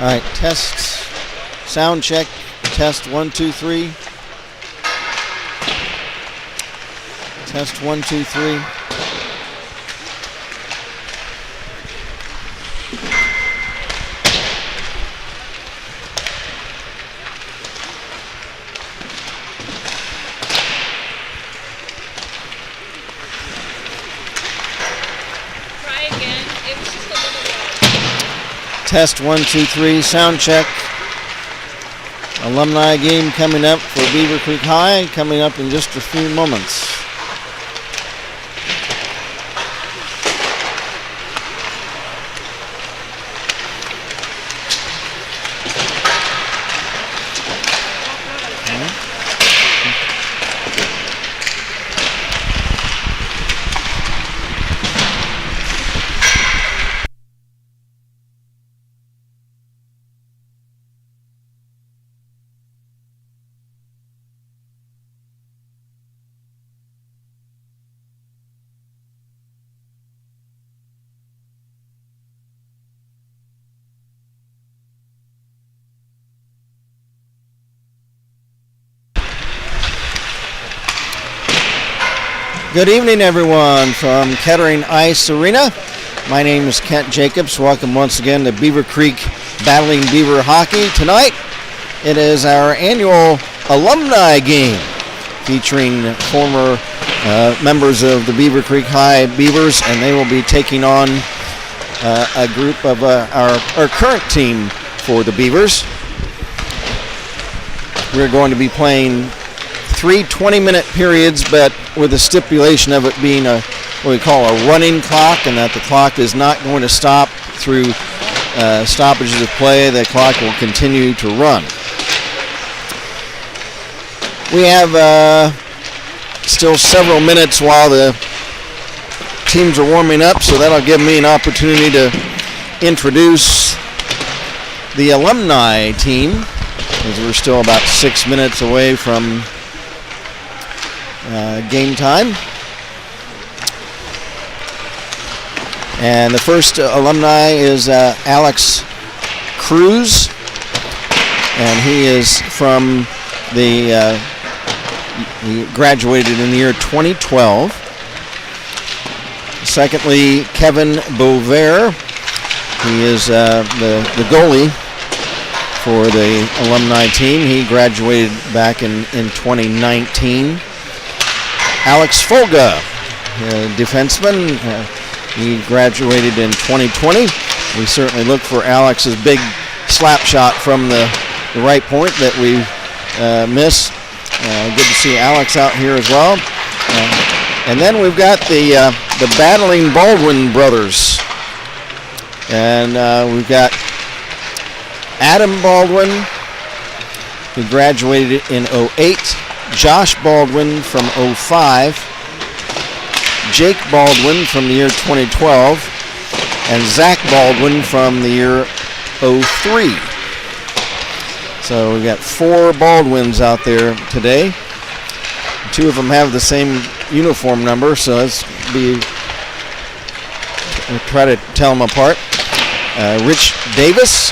All right, test, sound check, test 1, 2, 3. Test 1, 2, 3. Try again. It was just a little low. Test 1, 2, 3, sound check. Alumni game coming up for Beaver Creek High, coming up in just a few moments. Good evening, everyone, from Kettering Ice Arena. My name is Kent Jacobs. Welcome once again to Beaver Creek Battling Beaver Hockey. Tonight, it is our annual alumni game featuring former members of the Beaver Creek High Beavers, and they will be taking on a group of our current team for the Beavers. We're going to be playing 3 20-minute periods, but with a stipulation of it being what we call a running clock, and that the clock is not going to stop through stoppages of play. The clock will continue to run. We have still several minutes while the teams are warming up, so that'll give me an opportunity to introduce the alumni team, as we're still about 6 minutes away from game time. And the first alumni is Alex Cruz, and he is from he graduated in the year 2012. Secondly, Kevin Bover. He is the goalie for the alumni team. He graduated back in 2019. Alex Folga, defenseman. He graduated in 2020. We certainly look for Alex's big slap shot from the right point that we miss. Good to see Alex out here as well. And then we've got the battling Baldwin brothers. And we've got Adam Baldwin, who graduated in 2008. Josh Baldwin from 2005, Jake Baldwin from the year 2012, and Zach Baldwin from the year 2003. So we've got 4 Baldwins out there today. 2 of them have the same uniform number, so we'll try to tell them apart. Rich Davis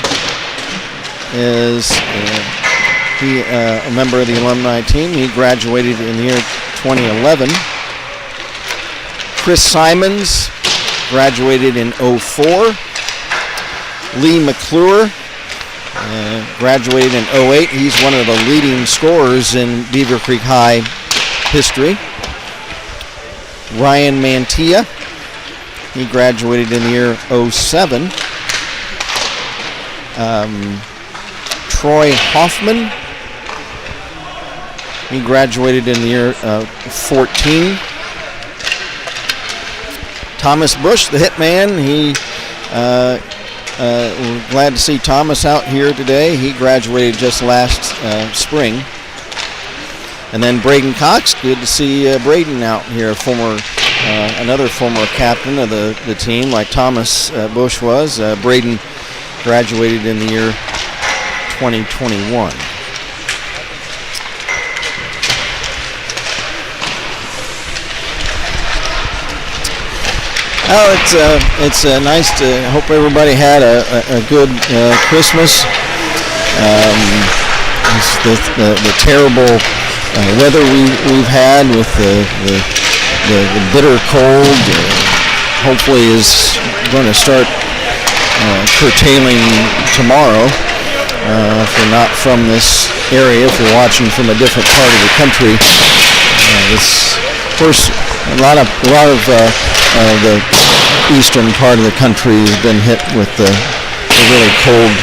is a member of the alumni team. He graduated in the year 2011. Chris Simons graduated in 2004. Lee McClure graduated in 2008. He's one of the leading scorers in Beaver Creek High history. Ryan Mantilla, he graduated in the year 2007. Troy Hoffman, he graduated in the year 2014. Thomas Bush, the hitman, we're glad to see Thomas out here today. He graduated just last spring. And then Braden Cox, good to see Braden out here, another former captain of the team, like Thomas Bush was. Braden graduated in the year 2021. Oh, it's nice to hope everybody had a good Christmas. The terrible weather we've had with the bitter cold hopefully is going to start curtailing tomorrow. If you're not from this area, if you're watching from a different part of the country, this, of course, a lot of the eastern part of the country has been hit with the really cold,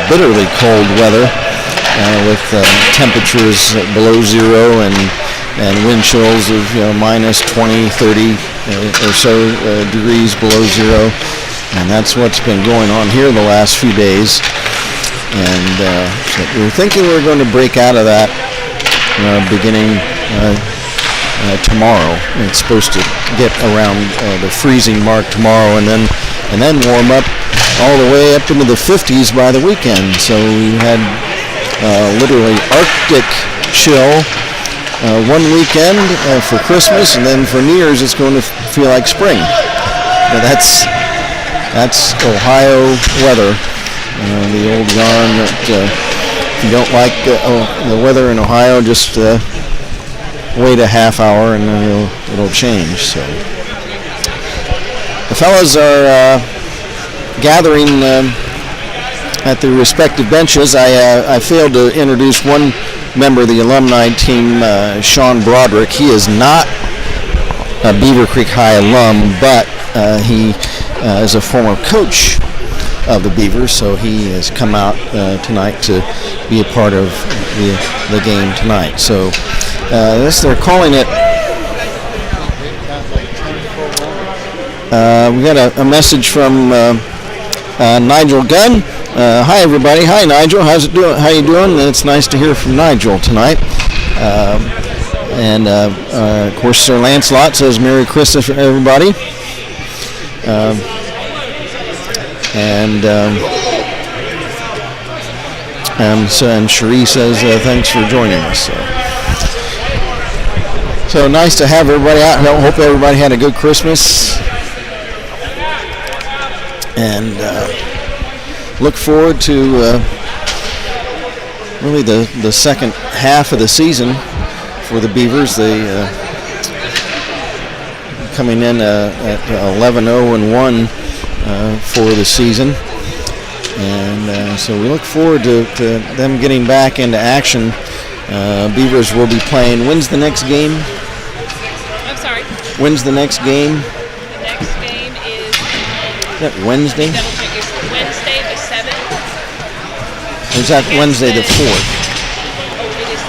bitterly cold weather, with temperatures below zero and wind chills of minus 20, 30 or so degrees below zero, and that's what's been going on here the last few days. And so we're thinking we're going to break out of that beginning tomorrow. It's supposed to get around the freezing mark tomorrow, and then warm up all the way up into the 50s by the weekend. So we had literally Arctic chill one weekend for Christmas, and then for New Year's it's going to feel like spring. But that's Ohio weather. The old yarn that if you don't like the weather in Ohio, just wait a half hour and it'll change. So the fellas are gathering at their respective benches. I failed to introduce one member of the alumni team, Sean Broderick. He is not a Beaver Creek High alum, but he is a former coach of the Beavers, so he has come out tonight to be a part of the game tonight. So they're calling it. We got a message from Nigel Gunn. Hi everybody. Hi Nigel. How's it doing? How you doing? It's nice to hear from Nigel tonight. And of course, Sir Lancelot says Merry Christmas for everybody. And Cherie says thanks for joining us. So nice to have everybody out. I hope everybody had a good Christmas, and look forward to really the second half of the season for the Beavers. They coming in at 11-0-1 for the season, and so we look forward to them getting back into action. Beavers will be playing. When's the next game? I'm sorry. When's the next game? The next game is that Wednesday? It's Wednesday the 7th. Or is that Wednesday the 4th? Oh, it is.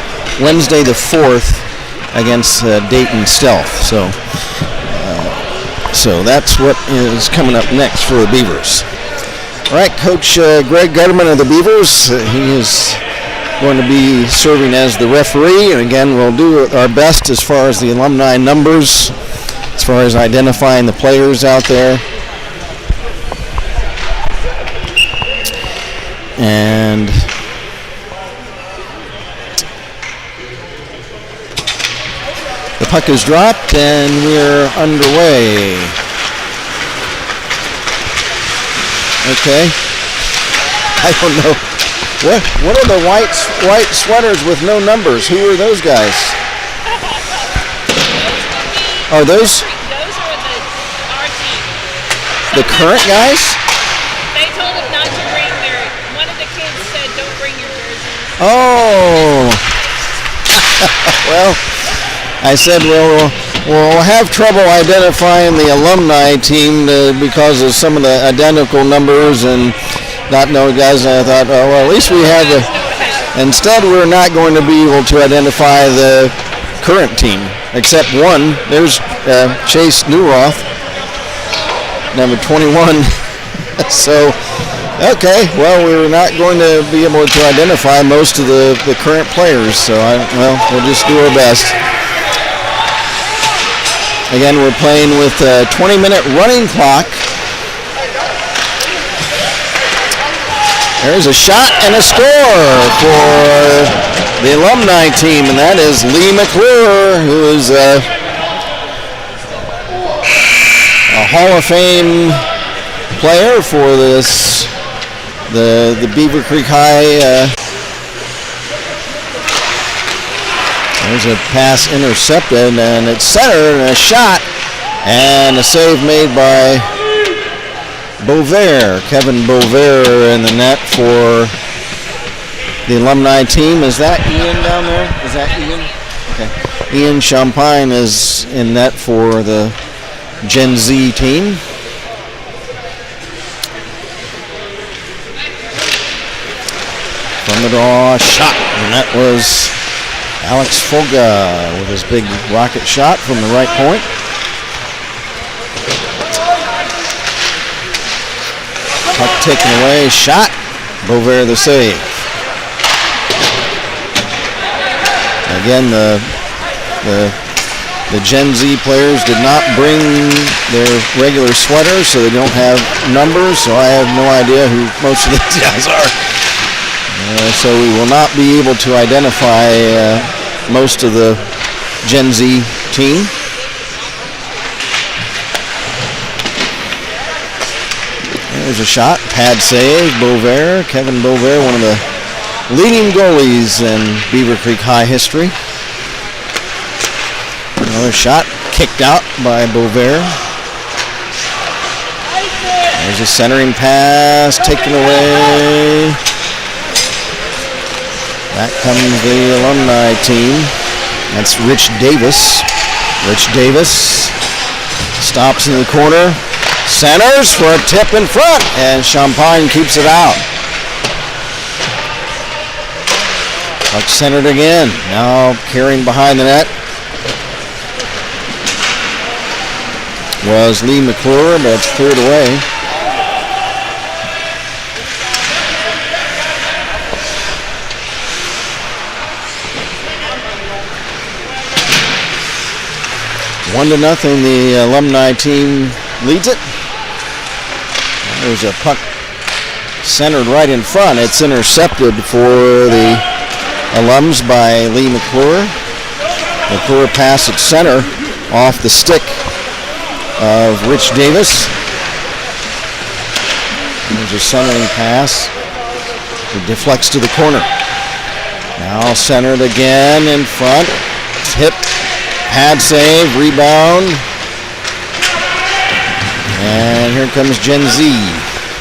Wednesday the 4th against Dayton Stealth. So that's what is coming up next for the Beavers. All right, Coach Greg Gutterman of the Beavers, he is going to be serving as the referee. And again, we'll do our best as far as the alumni numbers, as far as identifying the players out there. And the puck is dropped, and we're underway. Okay. I don't know. What are the white sweaters with no numbers? Who are those guys? Are those? Those are our team. The current guys? They told them not to bring one of the kids said don't bring your jerseys. Oh. Well, I said, we'll have trouble identifying the alumni team because of some of the identical numbers and not know guys. And I thought, oh, well, at least we have instead we're not going to be able to identify the current team, except one. There's Chase Newroth, number 21. So, okay, well, we're not going to be able to identify most of the current players, so we'll just do our best. Again, we're playing with a 20-minute running clock. There's a shot and a score for the alumni team, and that is Lee McClure, who is a Hall of Fame player for this, the Beaver Creek High. There's a pass intercepted, and it's centered, and a shot, and a save made by Bovair. Kevin Bovair in the net for the Alumni team. Is that Ian down there? Is that Ian? Okay. Ian Champagne is in net for the Gen Z team. From the draw, shot, and that was Alex Folga with his big rocket shot from the right point. Puck taken away, shot, Bovair the save. Again, the Gen Z players did not bring their regular sweaters, so they don't have numbers, so I have no idea who most of these guys are. So we will not be able to identify most of the Gen Z team. There's a shot, pad save, Bovair, Kevin Bovair, one of the leading goalies in Beaver Creek High history. Another shot, kicked out by Bovair. There's a centering pass, taken away. Back comes the Alumni team. That's Rich Davis. Rich Davis stops in the corner, centers for a tip in front, and Champagne keeps it out. Puck centered again. Now carrying behind the net was Lee McClure, but it's cleared away. One to nothing, the Alumni team leads it. There's a puck centered right in front. It's intercepted for the Alums by Lee McClure. McClure pass at center off the stick of Rich Davis. There's a centering pass. It deflects to the corner. Now centered again in front. It's hit. Pad save, rebound. And here comes Gen Z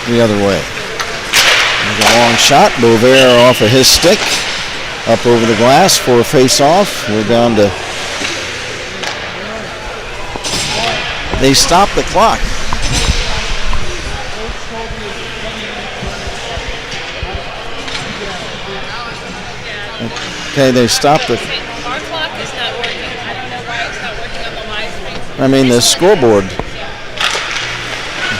the other way. There's a long shot. Bovair off of his stick. Up over the glass for a face-off. We're down to... They stopped the clock. Okay, they stopped the... Our clock is not working. I don't know why it's not working on the live stream. I mean, the scoreboard.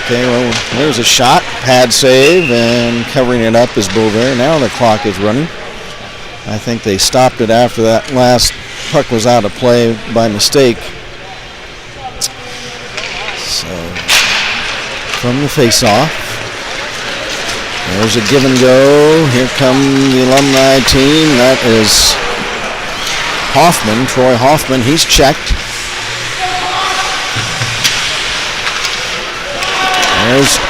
Okay, well, there's a shot. Pad save, and covering it up is Bovair. Now the clock is running. I think they stopped it after that last puck was out of play by mistake. So, from the face-off, there's a give and go. Here come the Alumni team. That is Hoffman, Troy Hoffman. He's checked. There's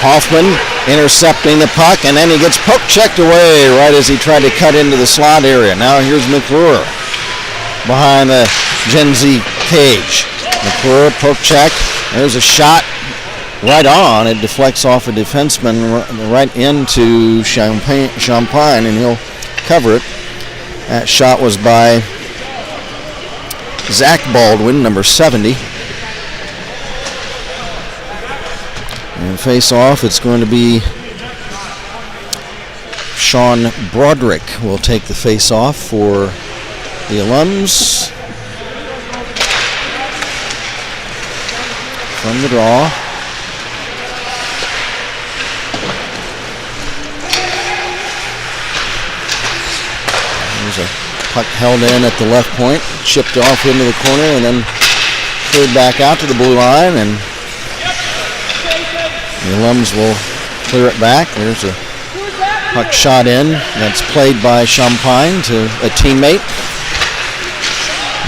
Hoffman intercepting the puck, and then he gets poke checked away right as he tried to cut into the slot area. Now here's McClure behind the Gen Z cage. McClure poke check. There's a shot right on. It deflects off a defenseman right into Champagne, and he'll cover it. That shot was by Zach Baldwin, number 70. And face-off, it's going to be Sean Broderick will take the face-off for the Alums. From the draw. There's a puck held in at the left point, chipped off into the corner, and then cleared back out to the blue line, and the Alums will clear it back. There's a puck shot in. That's played by Champagne to a teammate.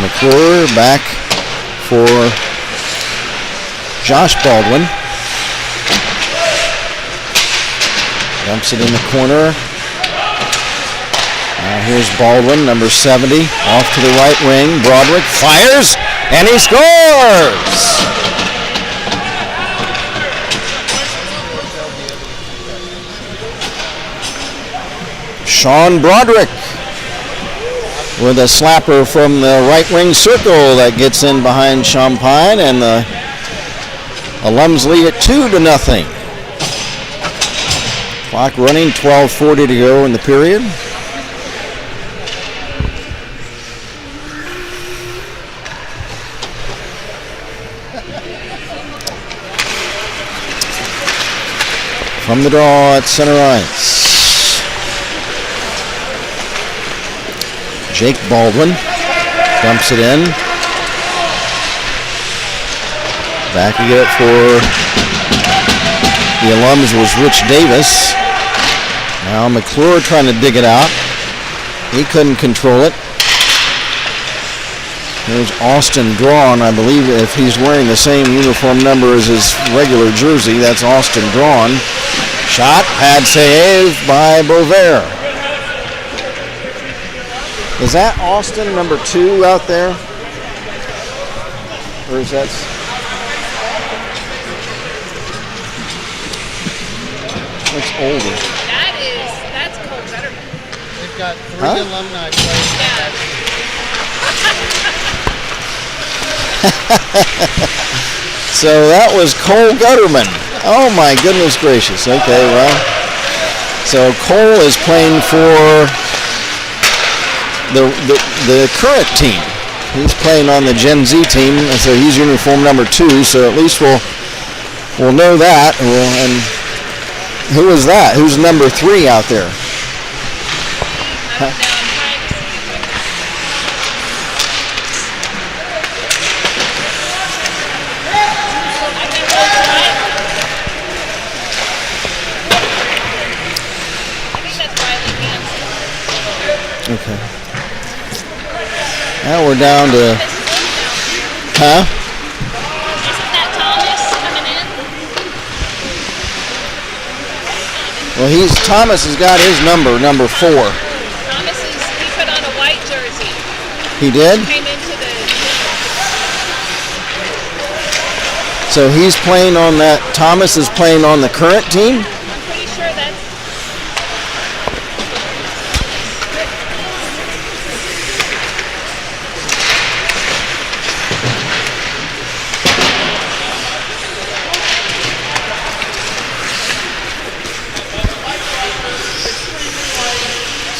McClure back for Josh Baldwin. Dumps it in the corner. Here's Baldwin, number 70, off to the right wing. Broderick fires, and he scores! Sean Broderick with a slapper from the right wing circle that gets in behind Champagne, and the Alums lead it 2-0. Clock running, 12:40 to go in the period. From the draw at center ice, Jake Baldwin dumps it in. Backing it for the Alums was Rich Davis. Now McClure trying to dig it out. He couldn't control it. There's Austin Drawn. I believe if he's wearing the same uniform number as his regular jersey, that's Austin Drawn. Shot, pad save by Bovair. Is that Austin, number 2 out there? Or is that... What's older? That's Cole Gutterman. They've got 3 alumni players. So that was Cole Gutterman. Oh my goodness gracious. Okay, well. So Cole is playing for the current team. He's playing on the Gen Z team, and so he's uniform number 2, so at least we'll know that. And who is that? Who's number 3 out there? Huh? Okay. Now we're down to... Huh? Isn't that Thomas coming in? Well, Thomas has got his number 4. Thomas he put on a white jersey. He did? Came into the... So he's playing on that... Thomas is playing on the current team? I'm pretty sure that's...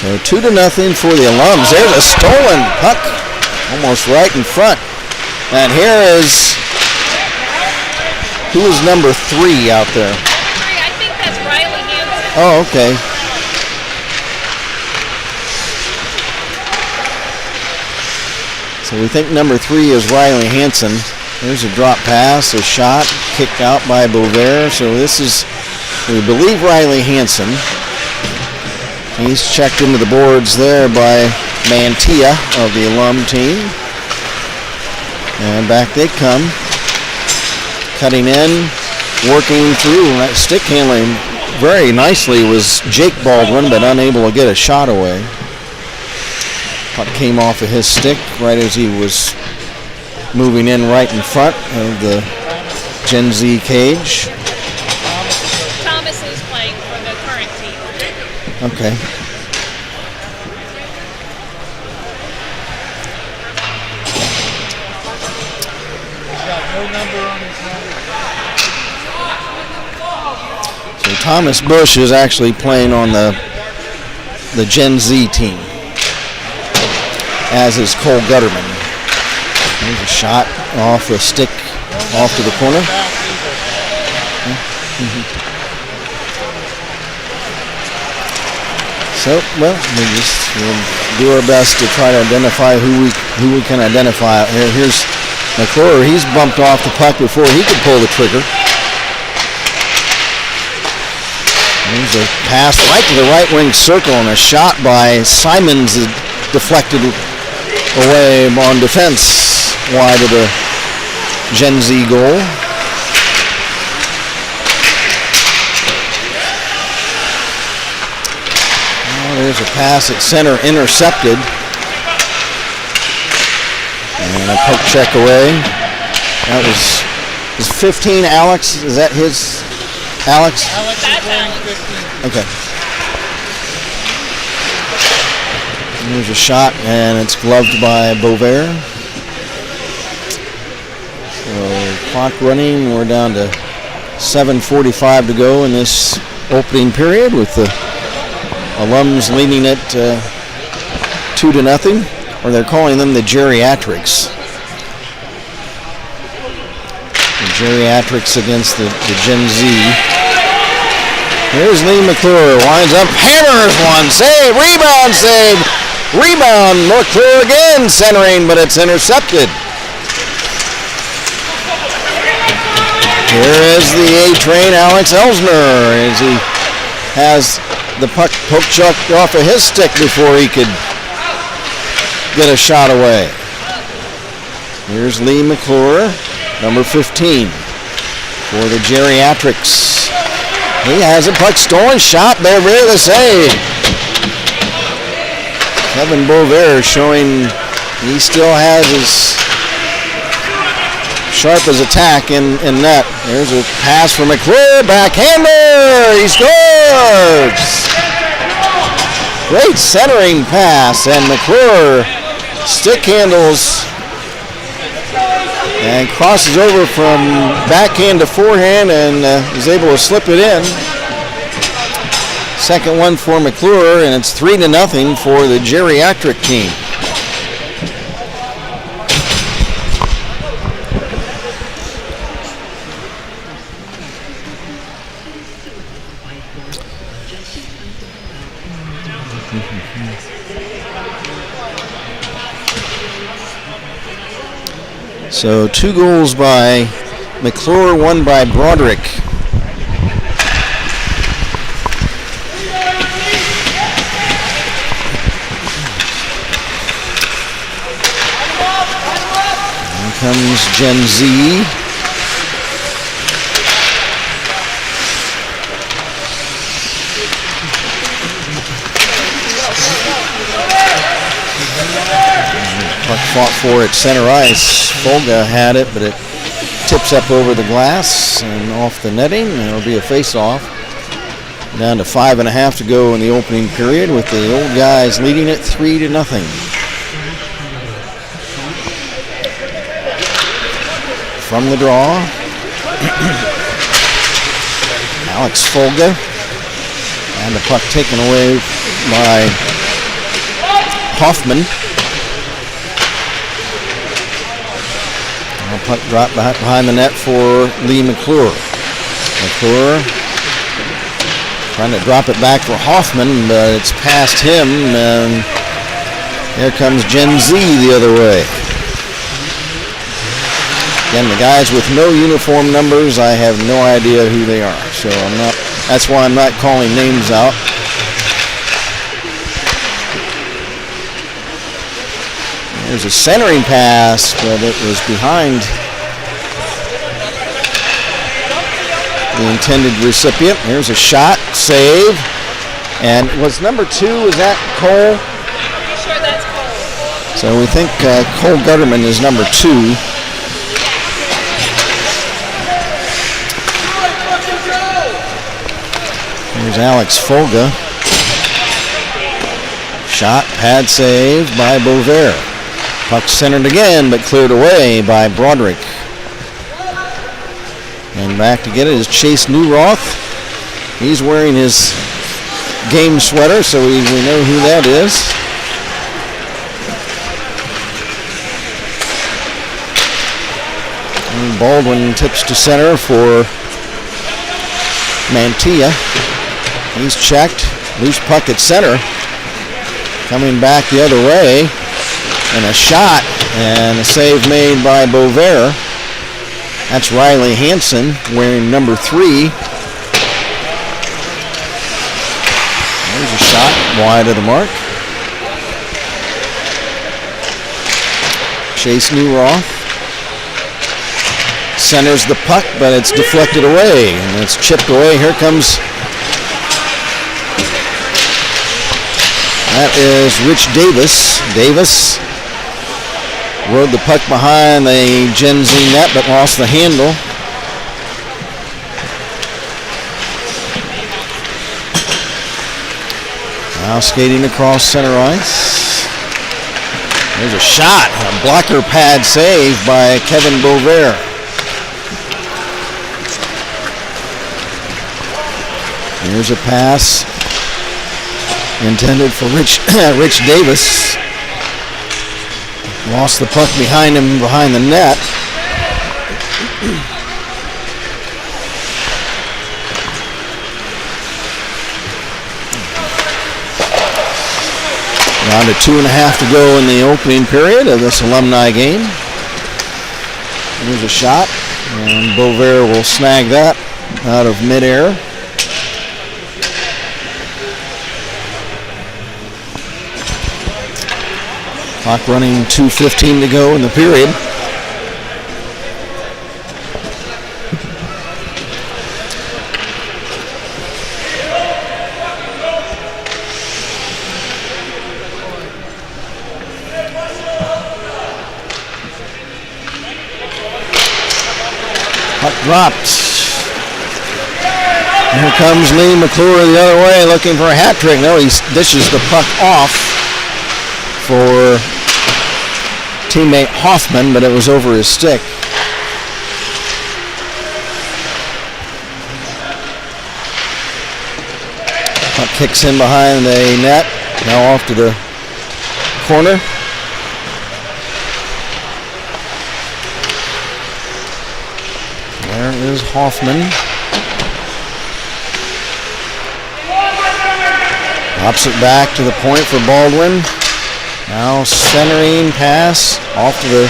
So 2-0 for the Alums. There's a stolen puck, almost right in front. And here is, who is number 3 out there? I think that's Riley Hansen. Oh, okay. So we think number 3 is Riley Hansen. There's a drop pass, a shot, kicked out by Bovair. So this is, we believe, Riley Hansen. He's checked into the boards there by Mantilla of the Alum team. And back they come. Cutting in, working through. That stick handling very nicely was Jake Baldwin, but unable to get a shot away. Puck came off of his stick right as he was moving in right in front of the Gen Z cage. Thomas is playing for the current team. Okay. He's got no number on his number. So Thomas Bush is actually playing on the Gen Z team, as is Cole Gutterman. There's a shot off the stick, off to the corner. So, well, we'll do our best to try to identify who we can identify. Here's McClure. He's bumped off the puck before he could pull the trigger. There's a pass right to the right wing circle, and a shot by Simons is deflected away on defense wide of the Gen Z goal. There's a pass at center intercepted. And a poke check away. That was 15 Alex. Is that his? Alex? Alex is wearing 15. Okay. And there's a shot, and it's gloved by Bovair. So clock running. We're down to 7:45 to go in this opening period, with the alums leading it 2-0, or they're calling them the geriatrics. The geriatrics against the Gen Z. Here's Lee McClure, winds up, hammers one, save, rebound, McClure again, centering, but it's intercepted. Here is the A-Train, Alex Elsner, as he has the puck poke chucked off of his stick before he could get a shot away. Here's Lee McClure, number 15, for the geriatrics. He has a puck stolen, shot, there, the save. Kevin Bovair showing he still has his sharp as attack in net. There's a pass for McClure, backhander, he scores! Great centering pass, and McClure stick handles and crosses over from backhand to forehand and is able to slip it in. Second one for McClure, and it's 3-0 for the geriatric team. So 2 goals by McClure, 1 by Broderick. Here comes Gen Z. Puck fought for at center ice. Folga had it, but it tips up over the glass and off the netting, and it'll be a face-off. Down to 5.5 to go in the opening period, with the old guys leading it 3-0. From the draw, Alex Folga, and the puck taken away by Hoffman. Puck dropped behind the net for Lee McClure. McClure trying to drop it back for Hoffman, but it's past him, and here comes Gen Z the other way. Again, the guys with no uniform numbers, I have no idea who they are, so that's why I'm not calling names out. There's a centering pass, but it was behind the intended recipient. Here's a shot, save, and was number 2, is that Cole? Pretty sure that's Cole. So we think Cole Gutterman is number 2. Here's Alex Folga. Shot, pad save by Bovair. Puck centered again, but cleared away by Broderick. And back to get it is Chase Newroth. He's wearing his game sweater, so we know who that is. And Baldwin tips to center for Mantilla. He's checked. Loose puck at center. Coming back the other way. And a shot and a save made by Bovair. That's Riley Hansen wearing number 3. There's a shot wide of the mark. Chase Newroth centers the puck, but it's deflected away and it's chipped away. Here comes That is Rich Davis. Davis rode the puck behind the Gen Z net but lost the handle. Now skating across center ice. There's a shot, a blocker pad save by Kevin Bover. Here's a pass intended for Rich Davis. Lost the puck behind him, behind the net. Down to 2.5 to go in the opening period of this Alumni game. Here's a shot, and Bover will snag that out of midair. Clock running, 2:15 to go in the period. Puck dropped. Here comes Lee McClure the other way looking for a hat trick. No, he dishes the puck off for teammate Hoffman, but it was over his stick. Puck kicks in behind the net. Now off to the corner. There is Hoffman. Pops it back to the point for Baldwin. Now centering pass off to the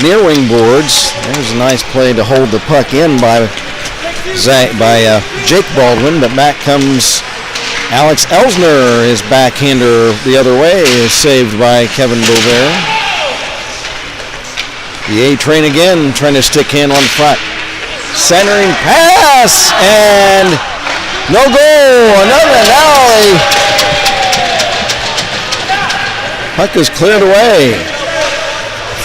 near wing boards. There's a nice play to hold the puck in by Jake Baldwin, but back comes Alex Elsner. His backhander the other way is saved by Kevin Bover. The A-train again trying to stick handle on front. Centering pass and no goal. Another now. Puck is cleared away.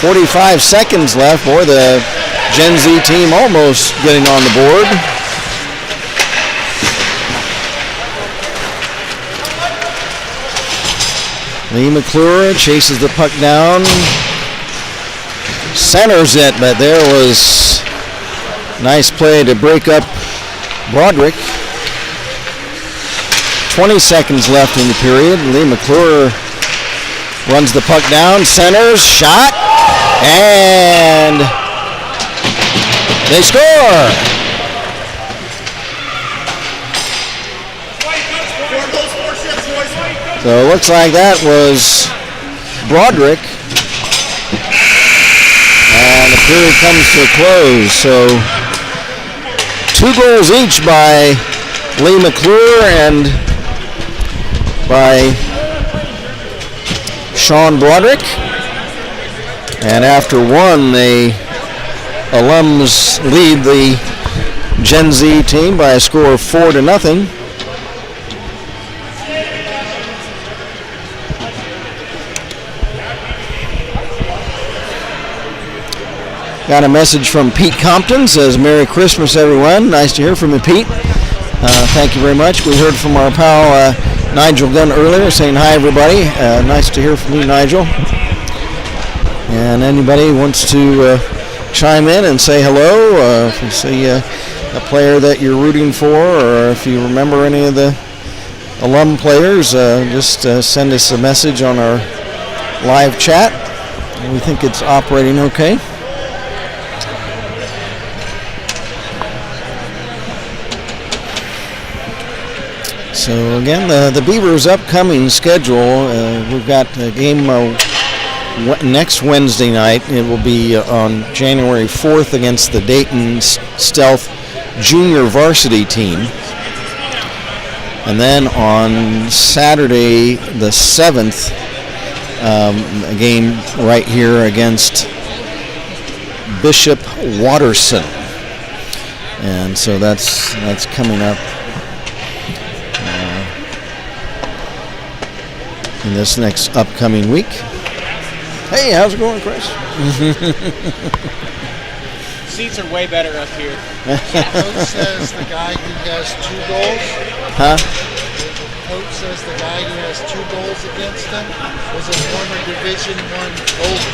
45 seconds left. Boy, the Gen Z team almost getting on the board. Lee McClure chases the puck down. Centers it, but there was nice play to break up Broderick. 20 seconds left in the period. Lee McClure runs the puck down, centers, shot, and they score. So it looks like that was Broderick. And the period comes to a close. So 2 goals each by Lee McClure and by Sean Broderick. And after one, the alums lead the Gen Z team by a score of 4-0. Got a message from Pete Compton, says Merry Christmas everyone. Nice to hear from you, Pete. Thank you very much. We heard from our pal Nigel Gunn earlier saying hi everybody. Nice to hear from you, Nigel. And anybody wants to chime in and say hello, if you see a player that you're rooting for, or if you remember any of the alum players, just send us a message on our live chat. We think it's operating okay. So again, the Beavers' upcoming schedule, we've got a game next Wednesday night. It will be on January 4th against the Dayton Stealth Junior Varsity team. And then on Saturday the 7th, a game right here against Bishop Watterson. And so that's coming up in this next upcoming week. Hey, how's it going, Chris? Seats are way better up here. Coach says the guy who has 2 goals. Huh? Coach says the guy who has 2 goals against him was a former Division I goalie.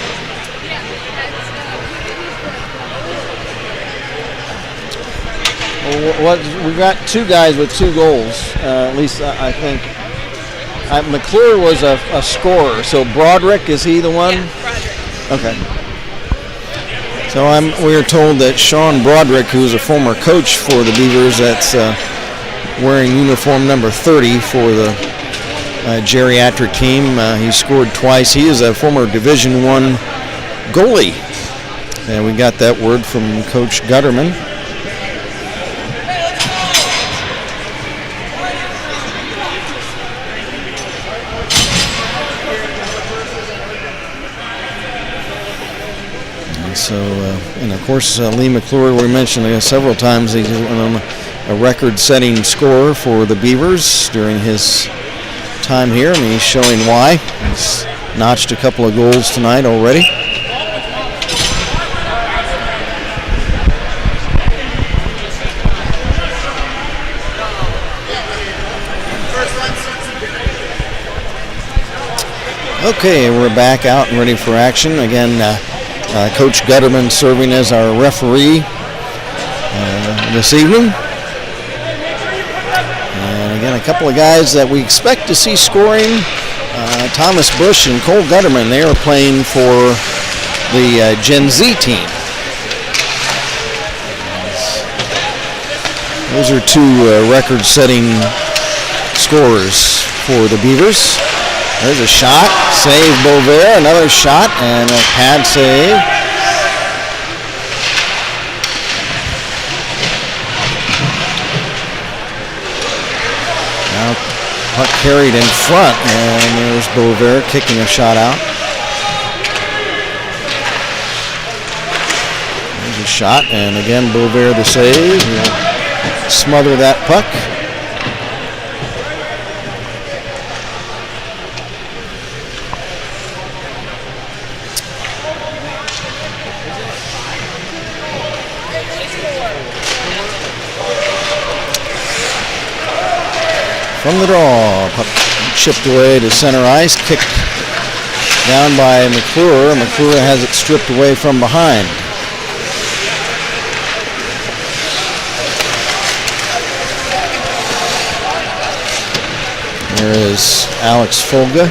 Well, we got 2 guys with 2 goals. At least I think. McClure was a scorer. So Broderick, is he the one? Yeah, Broderick. Okay. So we are told that Sean Broderick, who's a former coach for the Beavers, that's wearing uniform number 30 for the geriatric team. He scored twice. He is a former Division I goalie. And we got that word from Coach Gutterman. So, and of course, Lee McClure, we mentioned several times, he's a record-setting scorer for the Beavers during his time here, and he's showing why. He's notched a couple of goals tonight already. Okay, we're back out and ready for action. Again, Coach Gutterman serving as our referee this evening. And again, a couple of guys that we expect to see scoring. Thomas Bush and Cole Gutterman, they are playing for the Gen Z team. Those are 2 record-setting scorers for the Beavers. There's a shot, save Beauvais, another shot, and a pad save. Now puck carried in front, and there's Beauvais kicking a shot out. There's a shot, and again Beauvais the save. He'll smother that puck. From the draw, puck chipped away to center ice, kicked down by McClure. McClure has it stripped away from behind. There is Alex Folga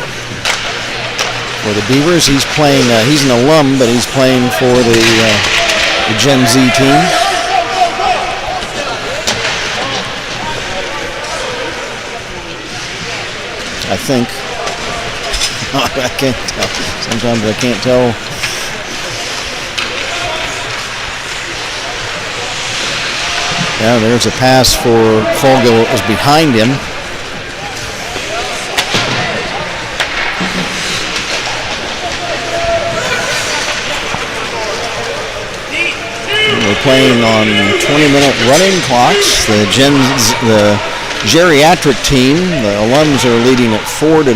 for the Beavers. He's playing. He's an alum, but he's playing for the Gen Z team. I think. I can't tell. Sometimes I can't tell. Yeah, there's a pass for Folga that was behind him. We're playing on 20-minute running clocks. The geriatric team, the alums, are leading at 4-0. 2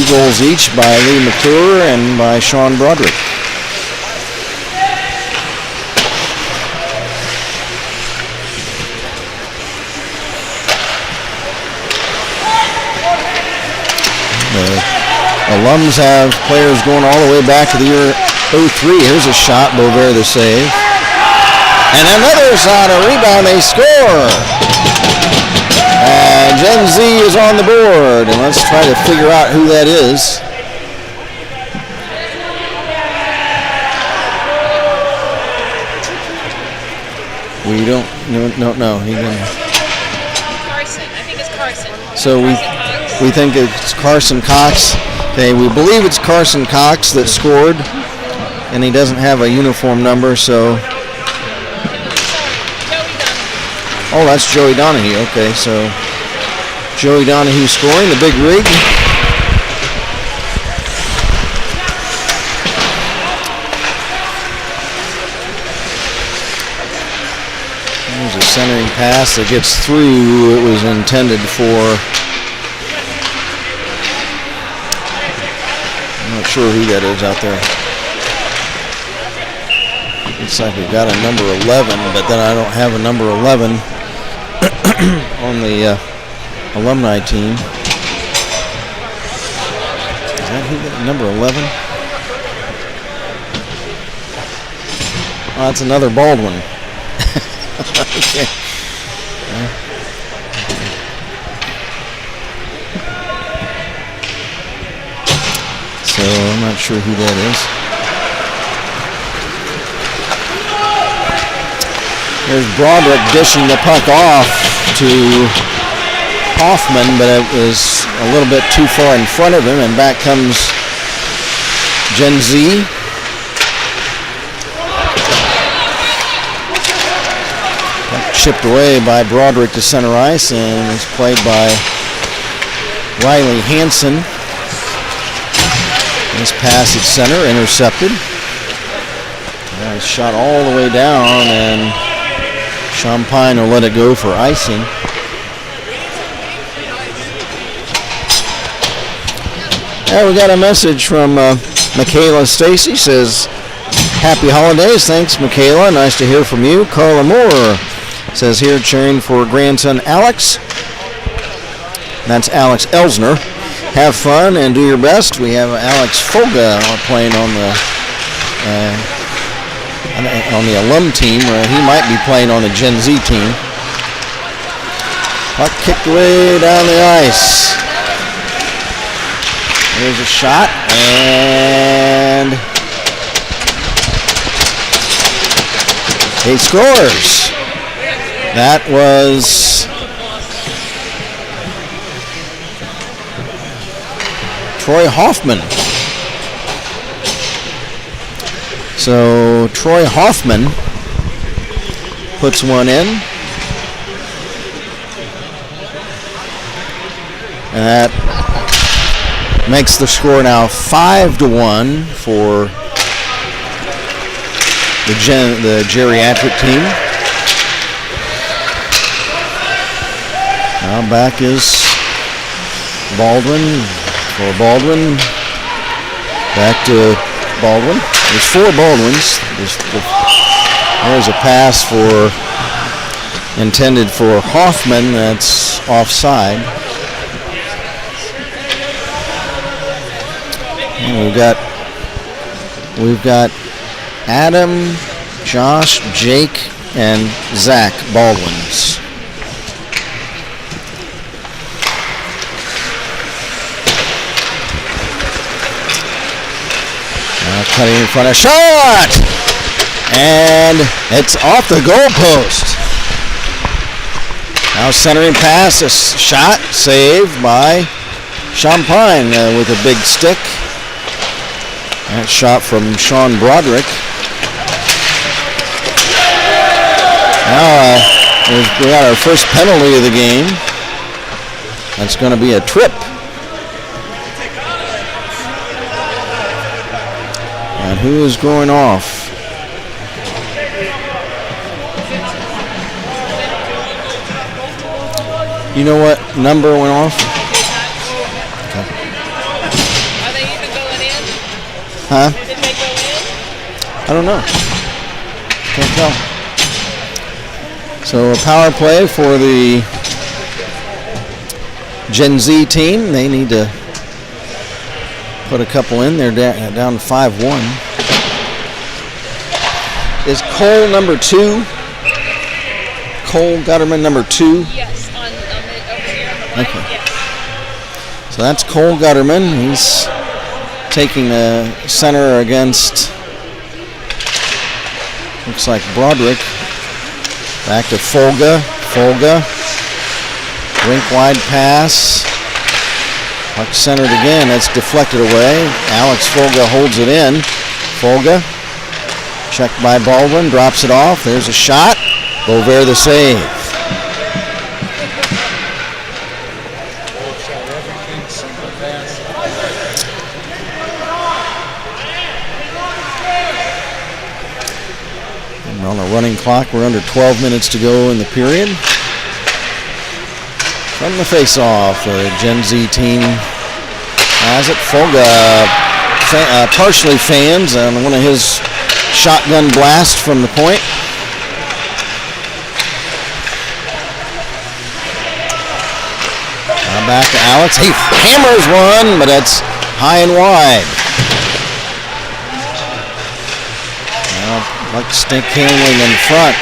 goals each by Lee McClure and by Sean Broderick. The alums have players going all the way back to the year 03. Here's a shot, Beauvais the save. And another shot, a rebound, they score. And Gen Z is on the board. And let's try to figure out who that is. We don't no. Carson. I think it's Carson. So we think it's Carson Cox. Okay, we believe it's Carson Cox that scored. And he doesn't have a uniform number, so... Oh, that's Joey Donahue. Okay, so Joey Donahue scoring, the big rig. There's a centering pass that gets through. It was intended for sure who that is out there. Looks like we've got a number 11, but then I don't have a number 11 on the alumni team. Is that who that number 11? Oh, that's another Baldwin. Okay. So I'm not sure who that is. There's Broderick dishing the puck off to Hoffman, but it was a little bit too far in front of him, and back comes Gen Z. Chipped away by Broderick to center ice, and is played by Riley Hansen. This pass at center, intercepted. Nice shot all the way down, and Champagne will let it go for icing. There we got a message from Michaela Stacy. Says, happy holidays. Thanks, Michaela. Nice to hear from you. Carla Moore says here cheering for grandson Alex. That's Alex Elsner. Have fun and do your best. We have Alex Foga playing on the alum team. He might be playing on the Gen Z team. Puck kicked way down the ice. Here's a shot, and he scores. That was Troy Hoffman. So Troy Hoffman puts one in. And that makes the score now 5-1 for the geriatric team. Now back is Baldwin for Baldwin. Back to Baldwin. There's 4 Baldwins. There's a pass intended for Hoffman. That's offside. And we've got Adam, Josh, Jake, and Zach Baldwins. Now cutting in front of shot, and it's off the goalpost. Now centering pass, a shot saved by Champagne with a big stick. That shot from Sean Broderick. Now we got our first penalty of the game. That's going to be a trip. And who is going off? You know what number went off? Are they even going in? Huh? Did they go in? I don't know. Can't tell. So a power play for the Gen Z team. They need to put a couple in. They're down to 5-1. Is Cole number 2? Cole Gutterman number 2? Yes, on the over here on the right. Okay. Yes. So that's Cole Gutterman. He's taking the center against, looks like Broderick. Back to Folga. Rink wide pass. Puck centered again. That's deflected away. Alex Folga holds it in. Folga. Checked by Baldwin. Drops it off. There's a shot. Bover the save. We're on a running clock. We're under 12 minutes to go in the period. From the face-off, the Gen Z team has it. Folga partially fans on one of his shotgun blasts from the point. Now back to Alex. He hammers one, but that's high and wide. Now puck stick handling in front.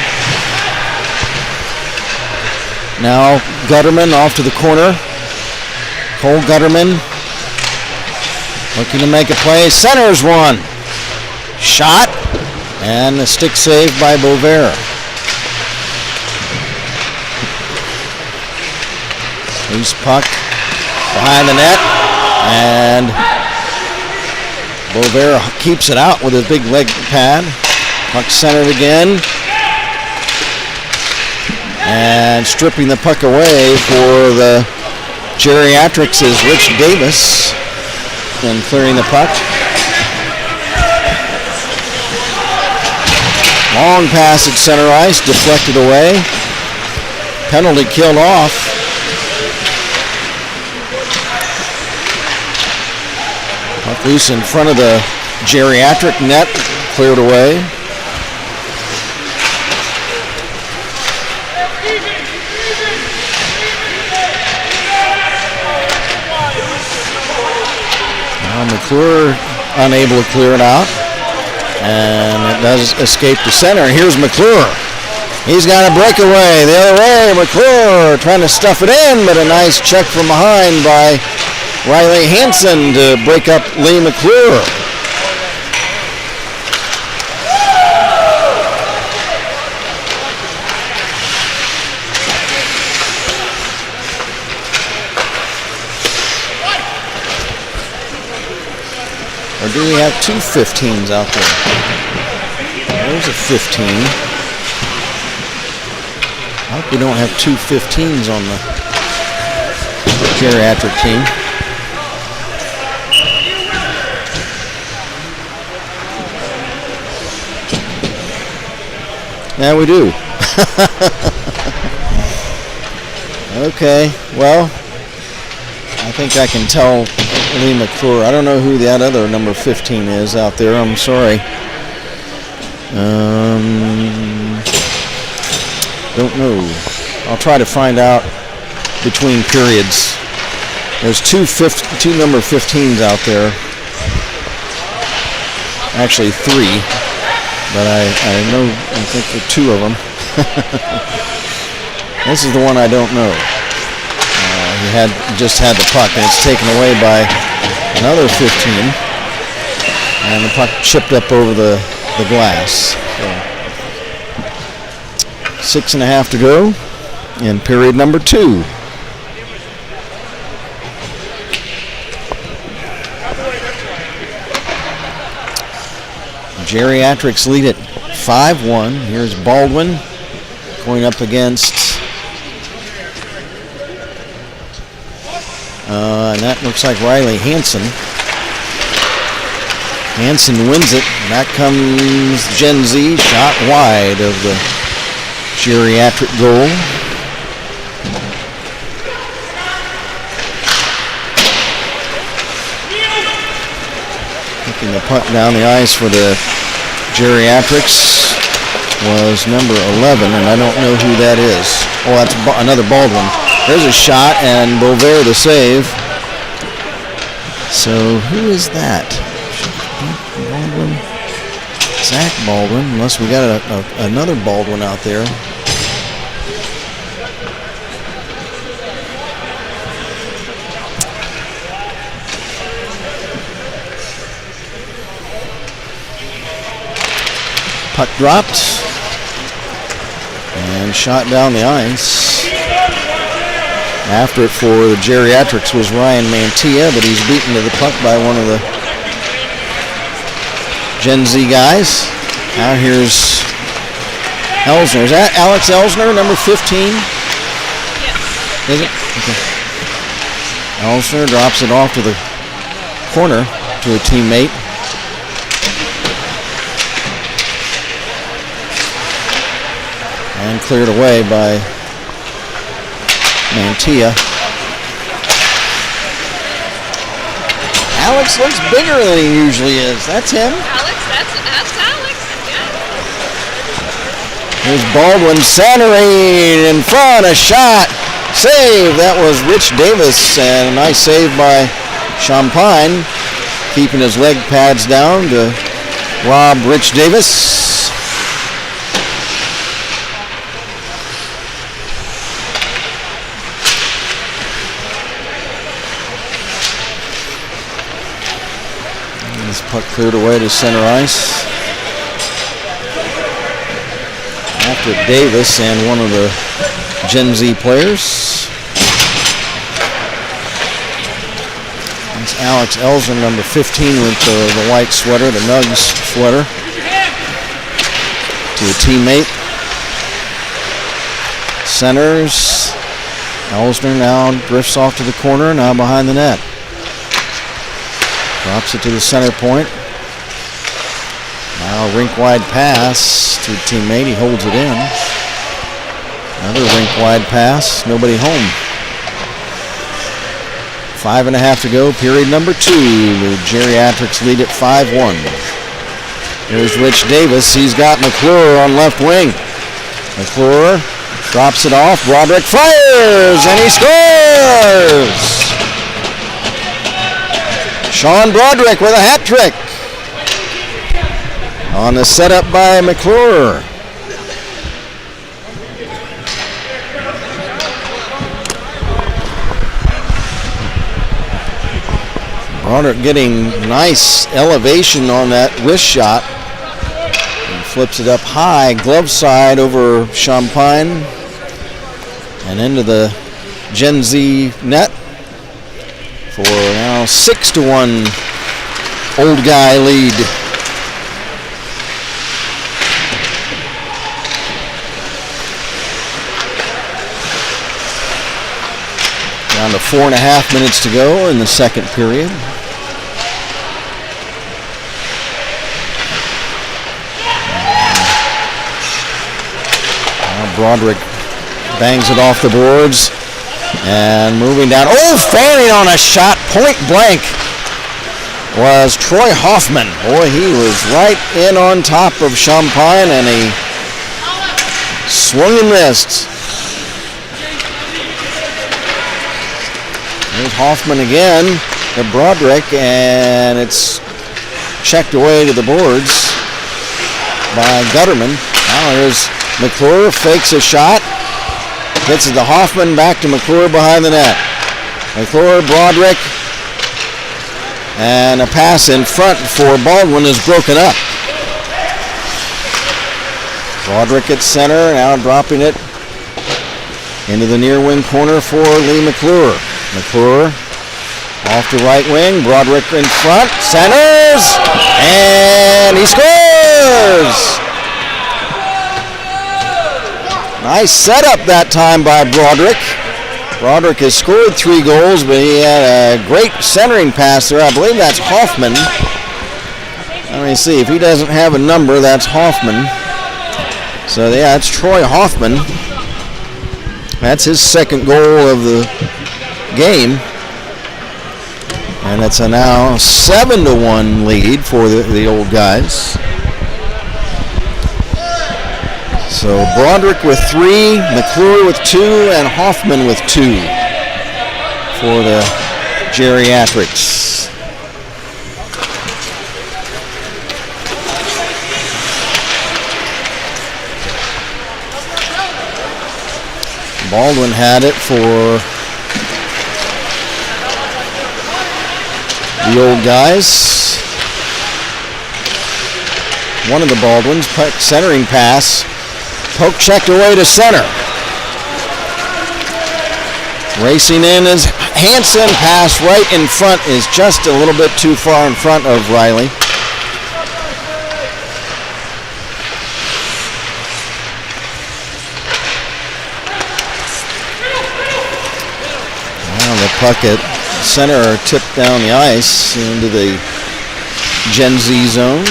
Now Gutterman off to the corner. Cole Gutterman looking to make a play. Centers one. Shot. And a stick save by Bovair. Loose puck behind the net. And Bovair keeps it out with his big leg pad. Puck centered again. And stripping the puck away for the Geriatrics is Rich Davis. And clearing the puck. Long pass at center ice, deflected away. Penalty killed off. Puck loose in front of the Geriatric net, cleared away. McClure unable to clear it out. And it does escape to center. Here's McClure. He's got a breakaway the other way. McClure trying to stuff it in, but a nice check from behind by Riley Hansen to break up Lee McClure. Or do we have two 15s out there? There's a 15. I hope we don't have two 15s on the Geriatric team. Yeah, we do. Okay, well, I think I can tell Lee McClure. I don't know who that other number 15 is out there. I'm sorry. Don't know. I'll try to find out between periods. There's two number 15s out there. Actually three, but I think there are two of them. This is the one I don't know. He just had the puck, and it's taken away by another 15, and the puck chipped up over the glass. So 6.5 to go in period number 2. Geriatrics lead it 5-1. Here's Baldwin going up against and that looks like Riley Hansen. Hansen wins it. Back comes Gen Z, shot wide of the Geriatric goal. Taking the puck down the ice for the Geriatrics was number 11, and I don't know who that is. Oh, that's another Baldwin. There's a shot, and Bovair the save. So who is that? Baldwin? Zach Baldwin, unless we got another Baldwin out there. Puck dropped and shot down the ice. After it for the Geriatrics was Ryan Mantilla, but he's beaten to the puck by one of the Gen Z guys. Now here's Elsner. Is that Alex Elsner, number 15? Yes. Is it? Okay. Elsner drops it off to the corner to a teammate. And cleared away by Mantilla. Alex looks bigger than he usually is. That's him. Alex, that's Alex. Yeah. Here's Baldwin centering in front, a shot. Save. That was Rich Davis, and a nice save by Champagne, keeping his leg pads down to rob Rich Davis. This puck cleared away to center ice. After Davis and one of the Gen Z players. That's Alex Elser, number 15, with the white sweater, the Nugs sweater, to a teammate. Centers. Elsner now drifts off to the corner, now behind the net. Drops it to the center point. Now a rink-wide pass to a teammate. He holds it in. Another rink-wide pass. Nobody home. 5.5 to go. Period number 2. The Geriatrics lead at 5-1. Here's Rich Davis. He's got McClure on left wing. McClure drops it off. Broderick fires, and he scores! Sean Broderick with a hat trick on the setup by McClure. Broderick getting nice elevation on that wrist shot. And flips it up high, glove side over Champagne and into the Gen Z net. For now 6-1 Old Guy lead. Down to 4.5 minutes to go in the second period. Now Broderick bangs it off the boards. And moving down. Oh, fanning on a shot, point blank, was Troy Hoffman. Boy, he was right in on top of Champagne, and he swung and missed. There's Hoffman again to Broderick, and it's checked away to the boards by Gutterman. Now here's McClure, fakes a shot. Gets it to Hoffman, back to McClure behind the net. McClure, Broderick, and a pass in front for Baldwin is broken up. Broderick at center, now dropping it into the near wing corner for Lee McClure. McClure off to right wing, Broderick in front, centers, and he scores! Nice setup that time by Broderick. Broderick has scored 3 goals, but he had a great centering pass there. I believe that's Hoffman. Let me see. If he doesn't have a number, that's Hoffman. So, yeah, it's Troy Hoffman. That's his second goal of the game. And it's a now 7-1 lead for the Old Guys. So Broderick with 3, McClure with 2, and Hoffman with 2 for the Geriatrics. Baldwin had it for the Old Guys. One of the Baldwins, centering pass. Poke checked away to center. Racing in is Hansen. Pass right in front is just a little bit too far in front of Riley. Now the puck at center tipped down the ice into the Gen Z zone.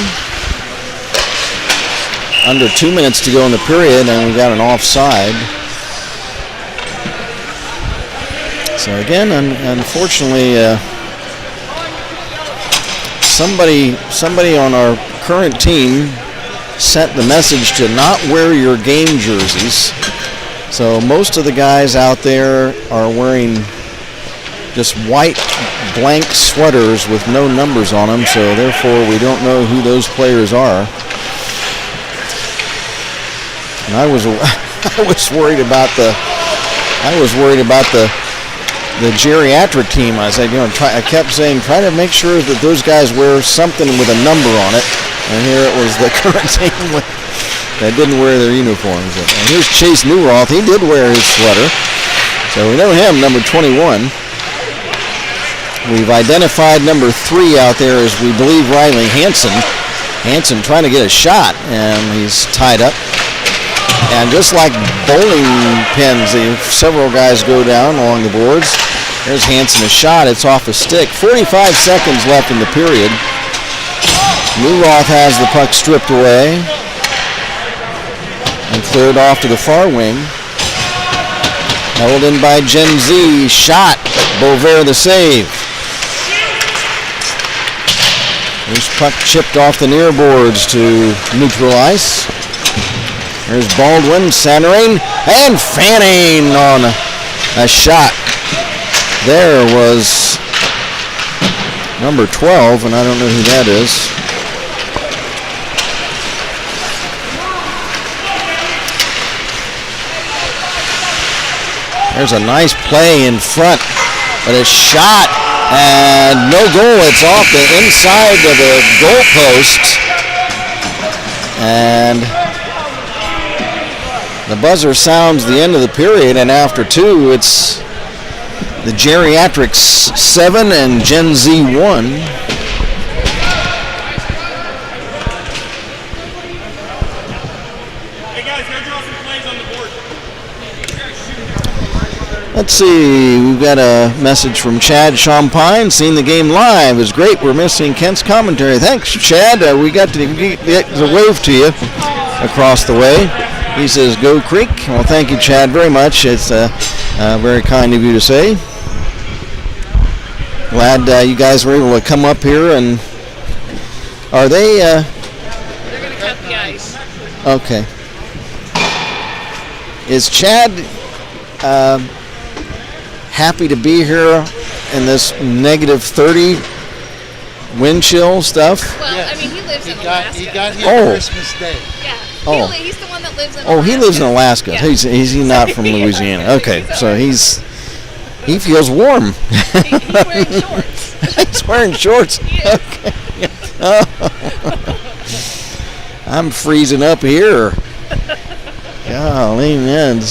Under 2 minutes to go in the period, and we got an offside. So again, unfortunately, somebody on our current team sent the message to not wear your game jerseys. So most of the guys out there are wearing just white blank sweaters with no numbers on them, so therefore we don't know who those players are. And I was worried about the geriatric team. I said, I kept saying, try to make sure that those guys wear something with a number on it. And here it was the current team that didn't wear their uniforms. And here's Chase Newroth. He did wear his sweater. So we know him, number 21. We've identified number 3 out there as we believe Riley Hansen. Hansen trying to get a shot, and he's tied up. And just like bowling pins, several guys go down along the boards. There's Hansen, a shot. It's off a stick. 45 seconds left in the period. Newroth has the puck stripped away and cleared off to the far wing. Held in by Gen Z. Shot. Bover the save. There's puck chipped off the near boards to neutral ice. There's Baldwin centering and Fanning on a shot. There was number 12, and I don't know who that is. There's a nice play in front, but a shot and no goal. It's off the inside of the goal post. And the buzzer sounds the end of the period, and after 2, it's the Geriatrics 7 and Gen Z 1. Let's see, we've got a message from Chad Champagne. Seen the game live. It was great. We're missing Kent's commentary. Thanks, Chad. We got to wave to you across the way. He says, go Creek. Well, thank you, Chad, very much. It's very kind of you to say. Glad you guys were able to come up here. And are they... They're going to cut the ice. Okay. Is Chad... happy to be here in this negative 30 wind chill stuff? Well, Yes. I mean, he lives in Alaska. He got here Christmas Day. Yeah. Oh. He's the one that lives in Alaska. Oh, he lives in Alaska. Yeah. He's not from Louisiana. Okay, so he feels warm. He's wearing shorts. He's wearing shorts. Yes. Okay. I'm freezing up here. Golly, man.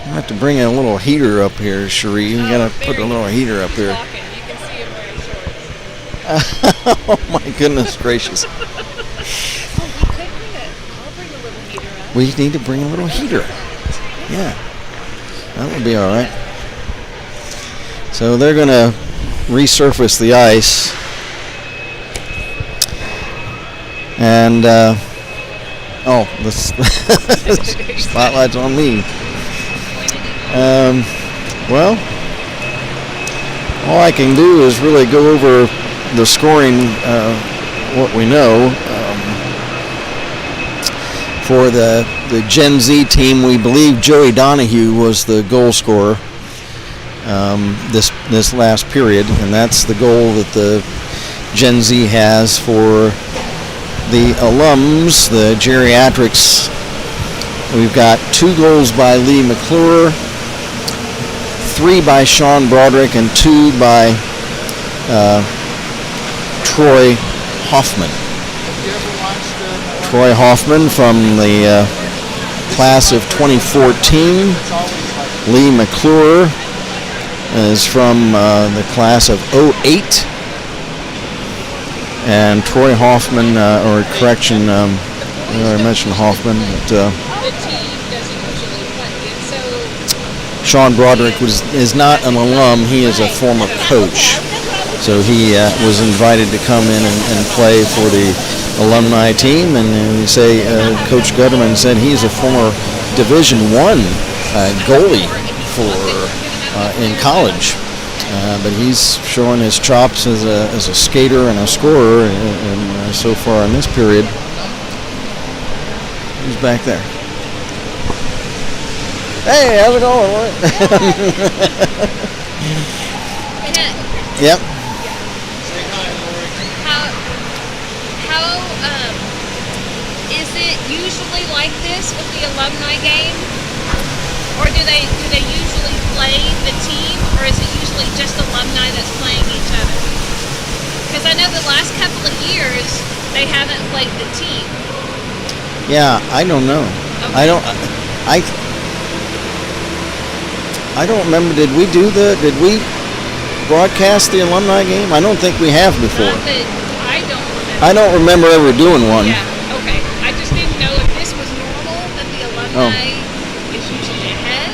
I have to bring a little heater up here, Cherie. You gotta put a little heater up here. You can see him wearing shorts. Oh my goodness gracious. Oh, we could bring it. I'll bring a little heater up. We need to bring a little heater. Yeah. That would be all right. So they're going to resurface the ice. And, the spotlight's on me. Well, all I can do is really go over the scoring, what we know. For the Gen Z team, we believe Joey Donahue was the goal scorer this last period, and that's the goal that the Gen Z has for the alums, the geriatrics. We've got 2 goals by Lee McClure, 3 by Sean Broderick, and 2 by Troy Hoffman. Troy Hoffman from the class of 2014. Lee McClure is from the class of 08. And Troy Hoffman, I mentioned Hoffman, but The team doesn't usually play it, so... Sean Broderick is not an alum. He is a former coach. So he was invited to come in and play for the alumni team, and we say Coach Gutterman said he's a former Division I goalie for in college. but he's showing his chops as a skater and a scorer, and so far in this period. He's back there. Hey, how's it going? Yep. Say hi, Lori. How is it usually like this with the alumni game, or do they usually play the team, or is it usually just alumni that's playing each other? Because I know the last couple of years they haven't played the team. Yeah, I don't know. Okay. I don't remember. Did we broadcast the alumni game? I don't think we have before. Not that I don't remember. I don't remember ever doing one. Yeah. Okay. I just didn't know if this was normal that the alumni is usually ahead.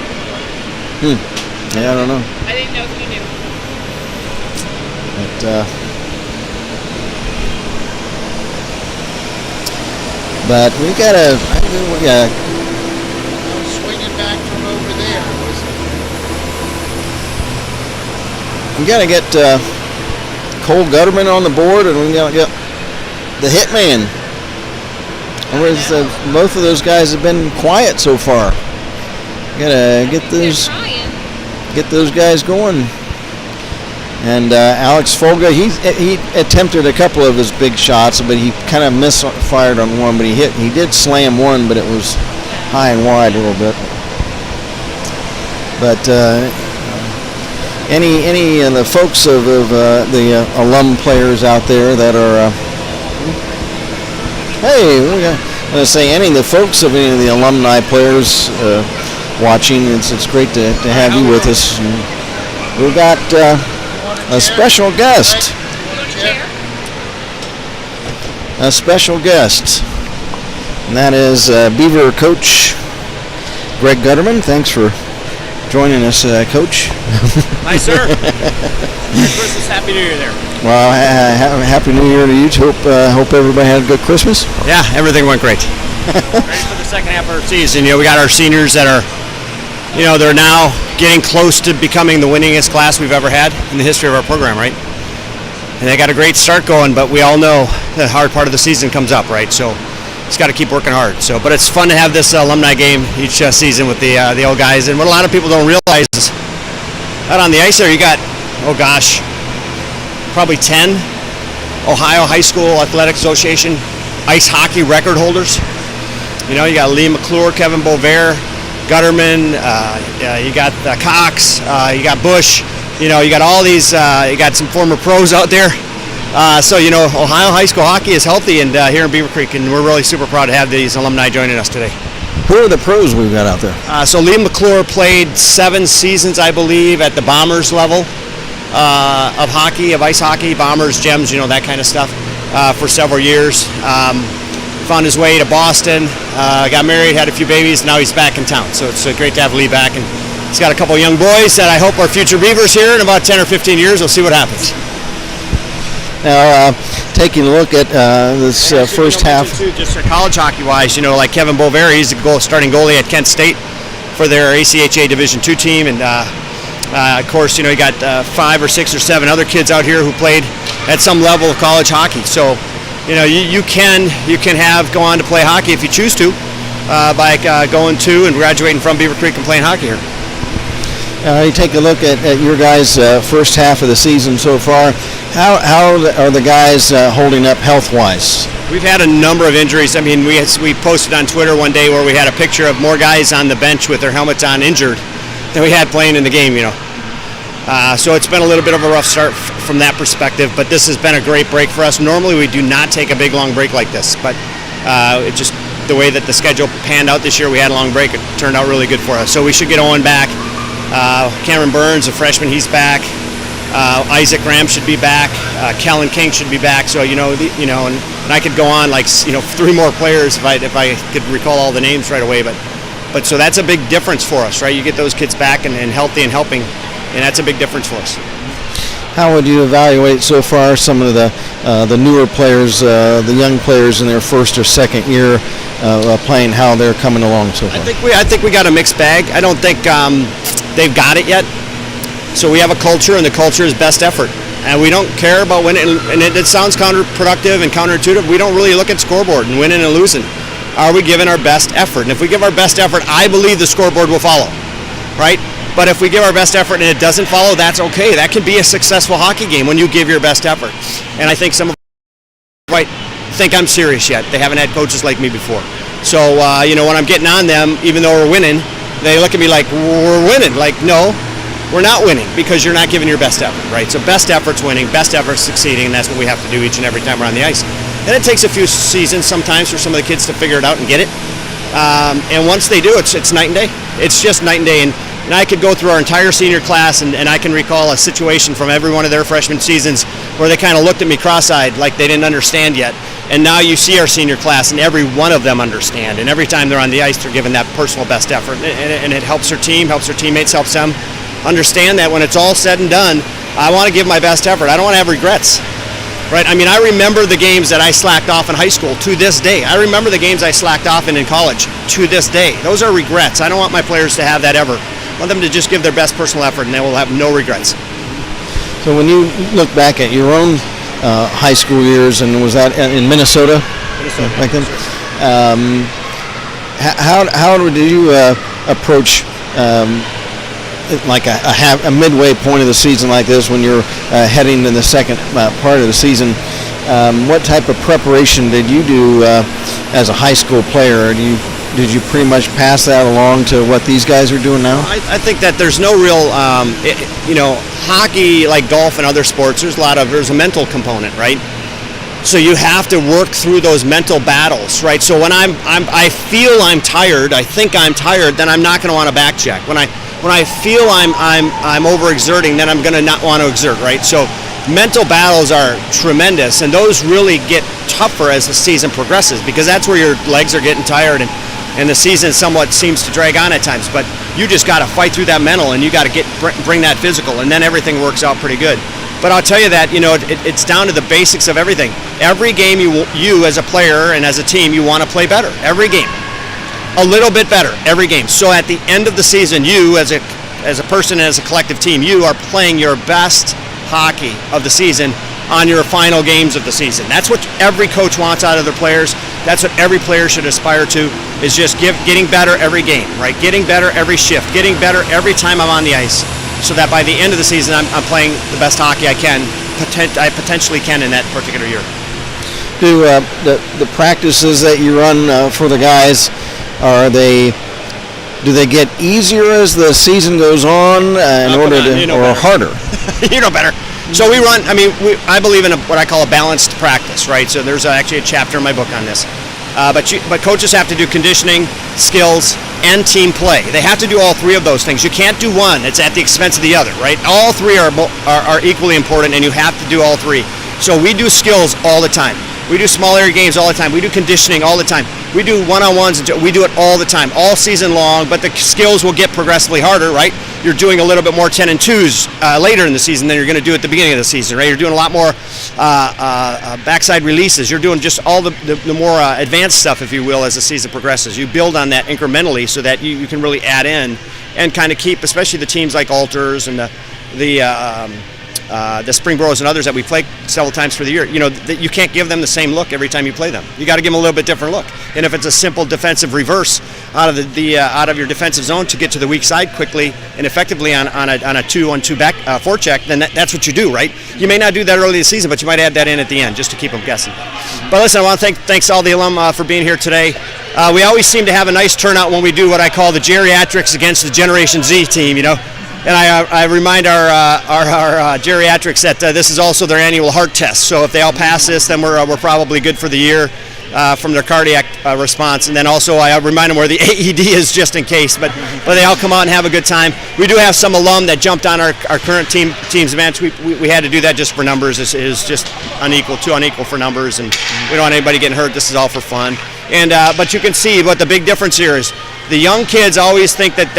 Yeah, I don't know. I didn't know if you knew. But we gotta. Swinging back from over there. We gotta get Cole Gutterman on the board, and we gotta get the hitman. Both of those guys have been quiet so far. We gotta get those guys going. And Alex Folga, he attempted a couple of his big shots, but he kind of misfired on one. But he did slam one, but it was high and wide a little bit. But any of the folks of the alum players out there that are, I'm gonna say any of the folks of any of the alumni players watching, it's great to have you with us. And we've got a special guest. A special guest, and that is Beaver coach Greg Gutterman. Thanks for joining us, Coach. Hi, sir. Merry Christmas, Happy New Year there. Well, Happy New Year to you. Hope everybody had a good Christmas. Yeah, everything went great. Ready for the second half of our season. We got our seniors that are, they're now getting close to becoming the winningest class we've ever had in the history of our program, right? And they got a great start going, but we all know the hard part of the season comes up, right? So it's got to keep working hard. But it's fun to have this alumni game each season with the old guys. And what a lot of people don't realize is out on the ice there, you got, probably 10 Ohio High School Athletic Association ice hockey record holders. You got Lee McClure, Kevin Bovair, Gutterman, you got Cox, you got Bush, you got all these, you got some former pros out there. Ohio high school hockey is healthy and here in Beaver Creek, and we're really super proud to have these alumni joining us today. Who are the pros we've got out there? So Lee McClure played 7 seasons, I believe, at the Bombers level of hockey, of ice hockey, Bombers, Gems, that kind of stuff, for several years. Found his way to Boston, got married, had a few babies, now he's back in town. So it's great to have Lee back, and he's got a couple of young boys that I hope are future Beavers here in about 10 or 15 years. We'll see what happens. Now, taking a look at this first half. Just college hockey-wise, like Kevin Bovair, he's the starting goalie at Kent State for their ACHA Division II team, and of course, you got 5 or 6 or 7 other kids out here who played at some level of college hockey. So, you can go on to play hockey if you choose to by going to and graduating from Beaver Creek and playing hockey here. You take a look at your guys' first half of the season so far. How are the guys holding up health-wise? We've had a number of injuries. I mean, we posted on Twitter one day where we had a picture of more guys on the bench with their helmets on injured than we had playing in the game, So it's been a little bit of a rough start from that perspective, but this has been a great break for us. Normally we do not take a big, long break like this, but it just the way that the schedule panned out this year, we had a long break. It turned out really good for us. So we should get Owen back. Cameron Burns, a freshman, he's back. Isaac Ram should be back. Kellen King should be back. So and I could go on 3 more players if I could recall all the names right away. But so that's a big difference for us, right? You get those kids back and healthy and helping, and that's a big difference for us. How would you evaluate so far some of the newer players, the young players in their first or second year playing? How they're coming along so far? I think we got a mixed bag. I don't think they've got it yet. So we have a culture, and the culture is best effort. And we don't care about winning, and it sounds counterproductive and counterintuitive. We don't really look at scoreboard and winning and losing. Are we giving our best effort? And if we give our best effort, I believe the scoreboard will follow, right? But if we give our best effort and it doesn't follow, that's okay. That can be a successful hockey game when you give your best effort. And I think some of them think I'm serious yet. They haven't had coaches like me before. So, when I'm getting on them, even though we're winning, they look at me like, we're winning. Like, no. We're not winning because you're not giving your best effort, right? So best effort's winning, best effort's succeeding, and that's what we have to do each and every time we're on the ice. And it takes a few seasons sometimes for some of the kids to figure it out and get it. And once they do, it's night and day. It's just night and day. And I could go through our entire senior class, and I can recall a situation from every one of their freshman seasons where they kind of looked at me cross-eyed like they didn't understand yet. And now you see our senior class, and every one of them understand. And every time they're on the ice, they're giving that personal best effort. And it helps their team, helps their teammates, helps them understand that when it's all said and done, I want to give my best effort. I don't want to have regrets, right? I mean, I remember the games that I slacked off in high school to this day. I remember the games I slacked off in college to this day. Those are regrets. I don't want my players to have that ever. I want them to just give their best personal effort, and they will have no regrets. So when you look back at your own high school years, and was that in Minnesota? Back then? How did you approach like a midway point of the season like this when you're heading to the second part of the season? What type of preparation did you do as a high school player? Did you pretty much pass that along to what these guys are doing now? I think that there's no real, hockey, like golf and other sports, there's a mental component, right? So you have to work through those mental battles, right? So when I feel I'm tired, I think I'm tired, then I'm not going to want to back check. When I feel I'm overexerting, then I'm going to not want to exert, right? So mental battles are tremendous, and those really get tougher as the season progresses, because that's where your legs are getting tired, and the season somewhat seems to drag on at times. But you just got to fight through that mental, and you got to bring that physical, and then everything works out pretty good. But I'll tell you that, it's down to the basics of everything. Every game you as a player and as a team, you want to play better. Every game. A little bit better every game. So at the end of the season, you as a person and as a collective team, you are playing your best hockey of the season on your final games of the season. That's what every coach wants out of their players. That's what every player should aspire to, is just getting better every game, right? Getting better every shift, getting better every time I'm on the ice, so that by the end of the season, I'm playing the best hockey I potentially can in that particular year. Do the practices that you run for the guys, do they get easier as the season goes on or harder? You know better. So we run, I believe in what I call a balanced practice, right? So there's actually a chapter in my book on this. But coaches have to do conditioning, skills, and team play. They have to do all three of those things. You can't do one. It's at the expense of the other, right? All three are equally important, and you have to do all three. So we do skills all the time. We do small area games all the time. We do conditioning all the time. We do one-on-ones. We do it all the time, all season long, but the skills will get progressively harder, right? You're doing a little bit more 10 and 2s later in the season than you're going to do at the beginning of the season, right? You're doing a lot more backside releases. You're doing just all the more advanced stuff, if you will, as the season progresses. You build on that incrementally so that you can really add in and kind of keep, especially the teams like Alters and the Springboros and others that we play several times for the year. You can't give them the same look every time you play them. You got to give them a little bit different look. And if it's a simple defensive reverse out of your defensive zone to get to the weak side quickly and effectively on a 2-on-2 back forecheck, then that's what you do, right? You may not do that early in the season, but you might add that in at the end just to keep them guessing. But listen, I want to thanks all the alum for being here today. We always seem to have a nice turnout when we do what I call the geriatrics against the Generation Z team, And I remind our geriatrics that this is also their annual heart test. So if they all pass this, then we're probably good for the year from their cardiac response. And then also I remind them where the AED is just in case. But they all come out and have a good time. We do have some alum that jumped on our current team's events. We had to do that just for numbers. It is just too unequal for numbers, and we don't want anybody getting hurt. This is all for fun. And but you can see what the big difference here is. The young kids always think that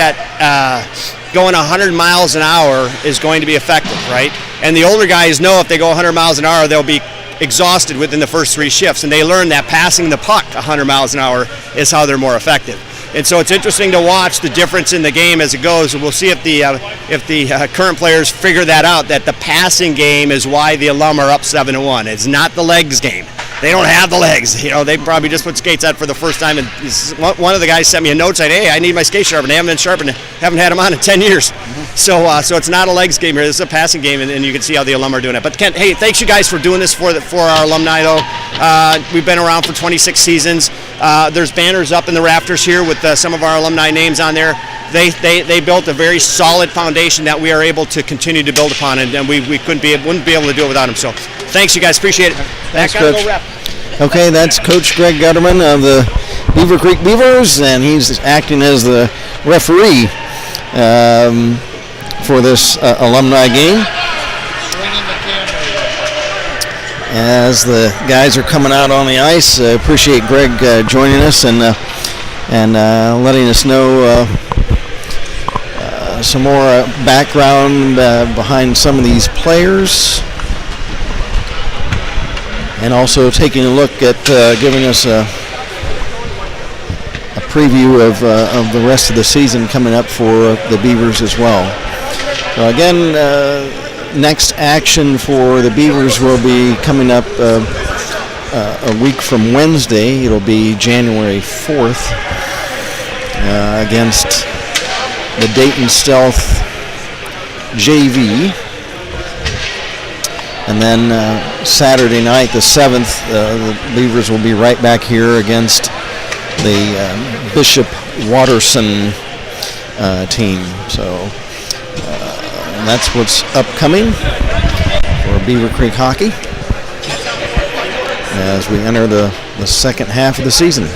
going 100 miles an hour is going to be effective, right? And the older guys know if they go 100 miles an hour, they'll be exhausted within the first 3 shifts, and they learn that passing the puck 100 miles an hour is how they're more effective. And so it's interesting to watch the difference in the game as it goes. And we'll see if the current players figure that out, that the passing game is why the Alum are up 7-1. It's not the legs game. They don't have the legs. They probably just put skates on for the first time. And one of the guys sent me a note saying, hey, I need my skates sharpened. They haven't been sharpened. Haven't had them on in 10 years. So it's not a legs game here. This is a passing game, and you can see how the Alum are doing it. But Kent, hey, thanks you guys for doing this for our alumni, though. We've been around for 26 seasons. There's banners up in the rafters here with some of our alumni names on there. They built a very solid foundation that we are able to continue to build upon, and we wouldn't be able to do it without them. So thanks, you guys. Appreciate it. Thanks, Coach. Okay, that's Coach Greg Gutterman of the Beaver Creek Beavers, and he's acting as the referee for this alumni game. As the guys are coming out on the ice, appreciate Greg joining us and letting us know some more background behind some of these players, and also taking a look at giving us a preview of the rest of the season coming up for the Beavers as well. So again, next action for the Beavers will be coming up a week from Wednesday. It'll be January 4th against the Dayton Stealth JV. And then Saturday night, the 7th, the Beavers will be right back here against the Bishop Watterson team. So and that's what's upcoming for Beaver Creek hockey as we enter the second half of the season.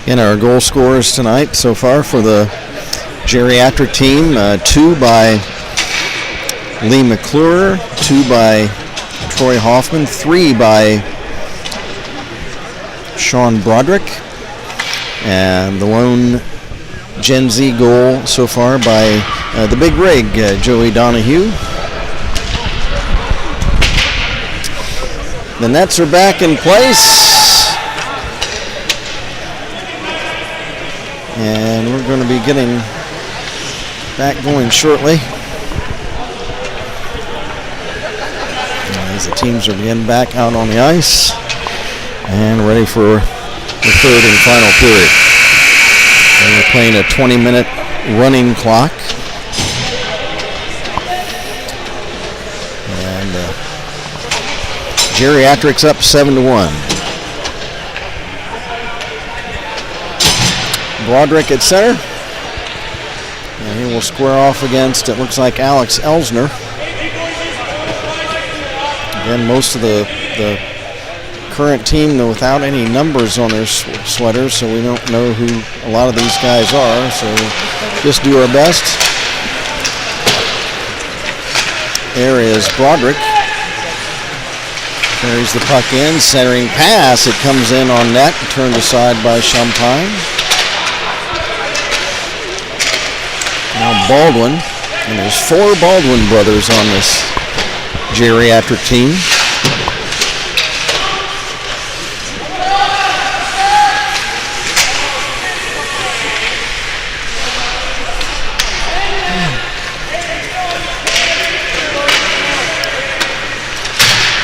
And our goal scorers tonight so far for the geriatric team, 2 by Lee McClure, 2 by Troy Hoffman, 3 by Sean Broderick, and the lone Gen Z goal so far by the big rig, Joey Donahue. The nets are back in place. And we're going to be getting back going shortly as the teams are getting back out on the ice and ready for the third and final period. And we're playing a 20-minute running clock. And geriatrics up 7-1. Broderick at center, and he will square off against, it looks like, Alex Elsner. Again, most of the current team without any numbers on their sweaters, so we don't know who a lot of these guys are, so just do our best. There is Broderick. Carries the puck in, centering pass. It comes in on net, turned aside by Champagne. Now Baldwin, and there's 4 Baldwin brothers on this geriatric team.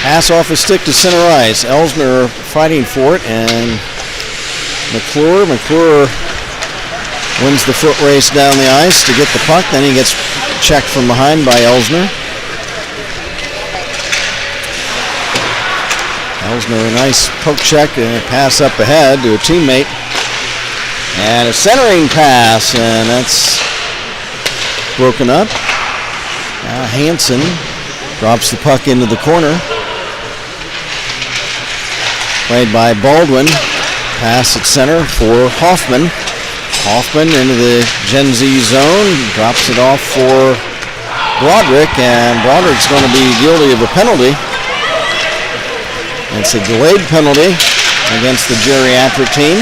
Pass off a stick to center ice. Elsner fighting for it, and McClure wins the foot race down the ice to get the puck. Then he gets checked from behind by Elsner. Elsner, a nice poke check and a pass up ahead to a teammate. And a centering pass, and that's broken up. Now Hansen drops the puck into the corner. Played by Baldwin. Pass at center for Hoffman. Hoffman into the Gen Z zone, drops it off for Broderick, and Broderick's going to be guilty of a penalty. It's a delayed penalty against the geriatric team.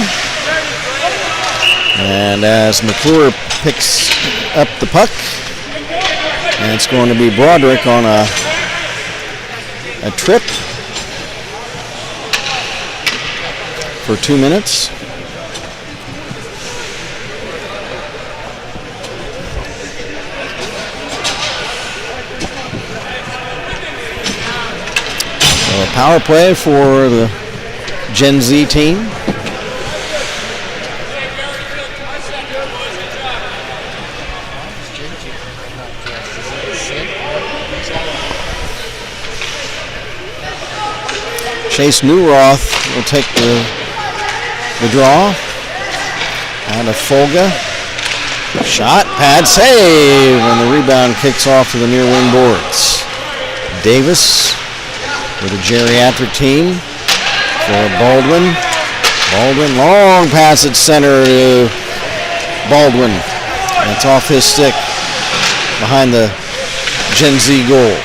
And as McClure picks up the puck, and it's going to be Broderick on a trip for 2 minutes. So a power play for the Gen Z team. Chase Newroth will take the draw. And a Folga. Shot, pad, save, and the rebound kicks off to the near wing boards. Davis with a geriatric team for Baldwin. Baldwin, long pass at center to Baldwin. That's off his stick behind the Gen Z goal.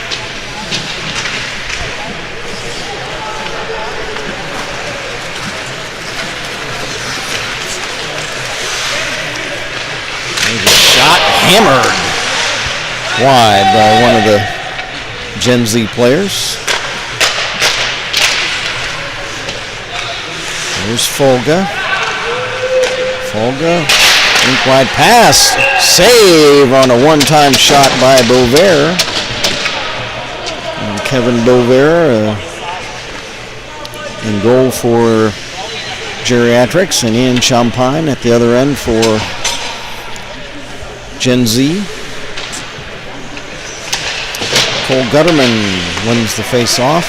Hammered wide by one of the Gen Z players. There's Folga. Folga, link wide pass, save on a one-time shot by Bovair. And Kevin Bovair in goal for Geriatrics, and Ian Champagne at the other end for Gen Z. Cole Gutterman wins the face-off.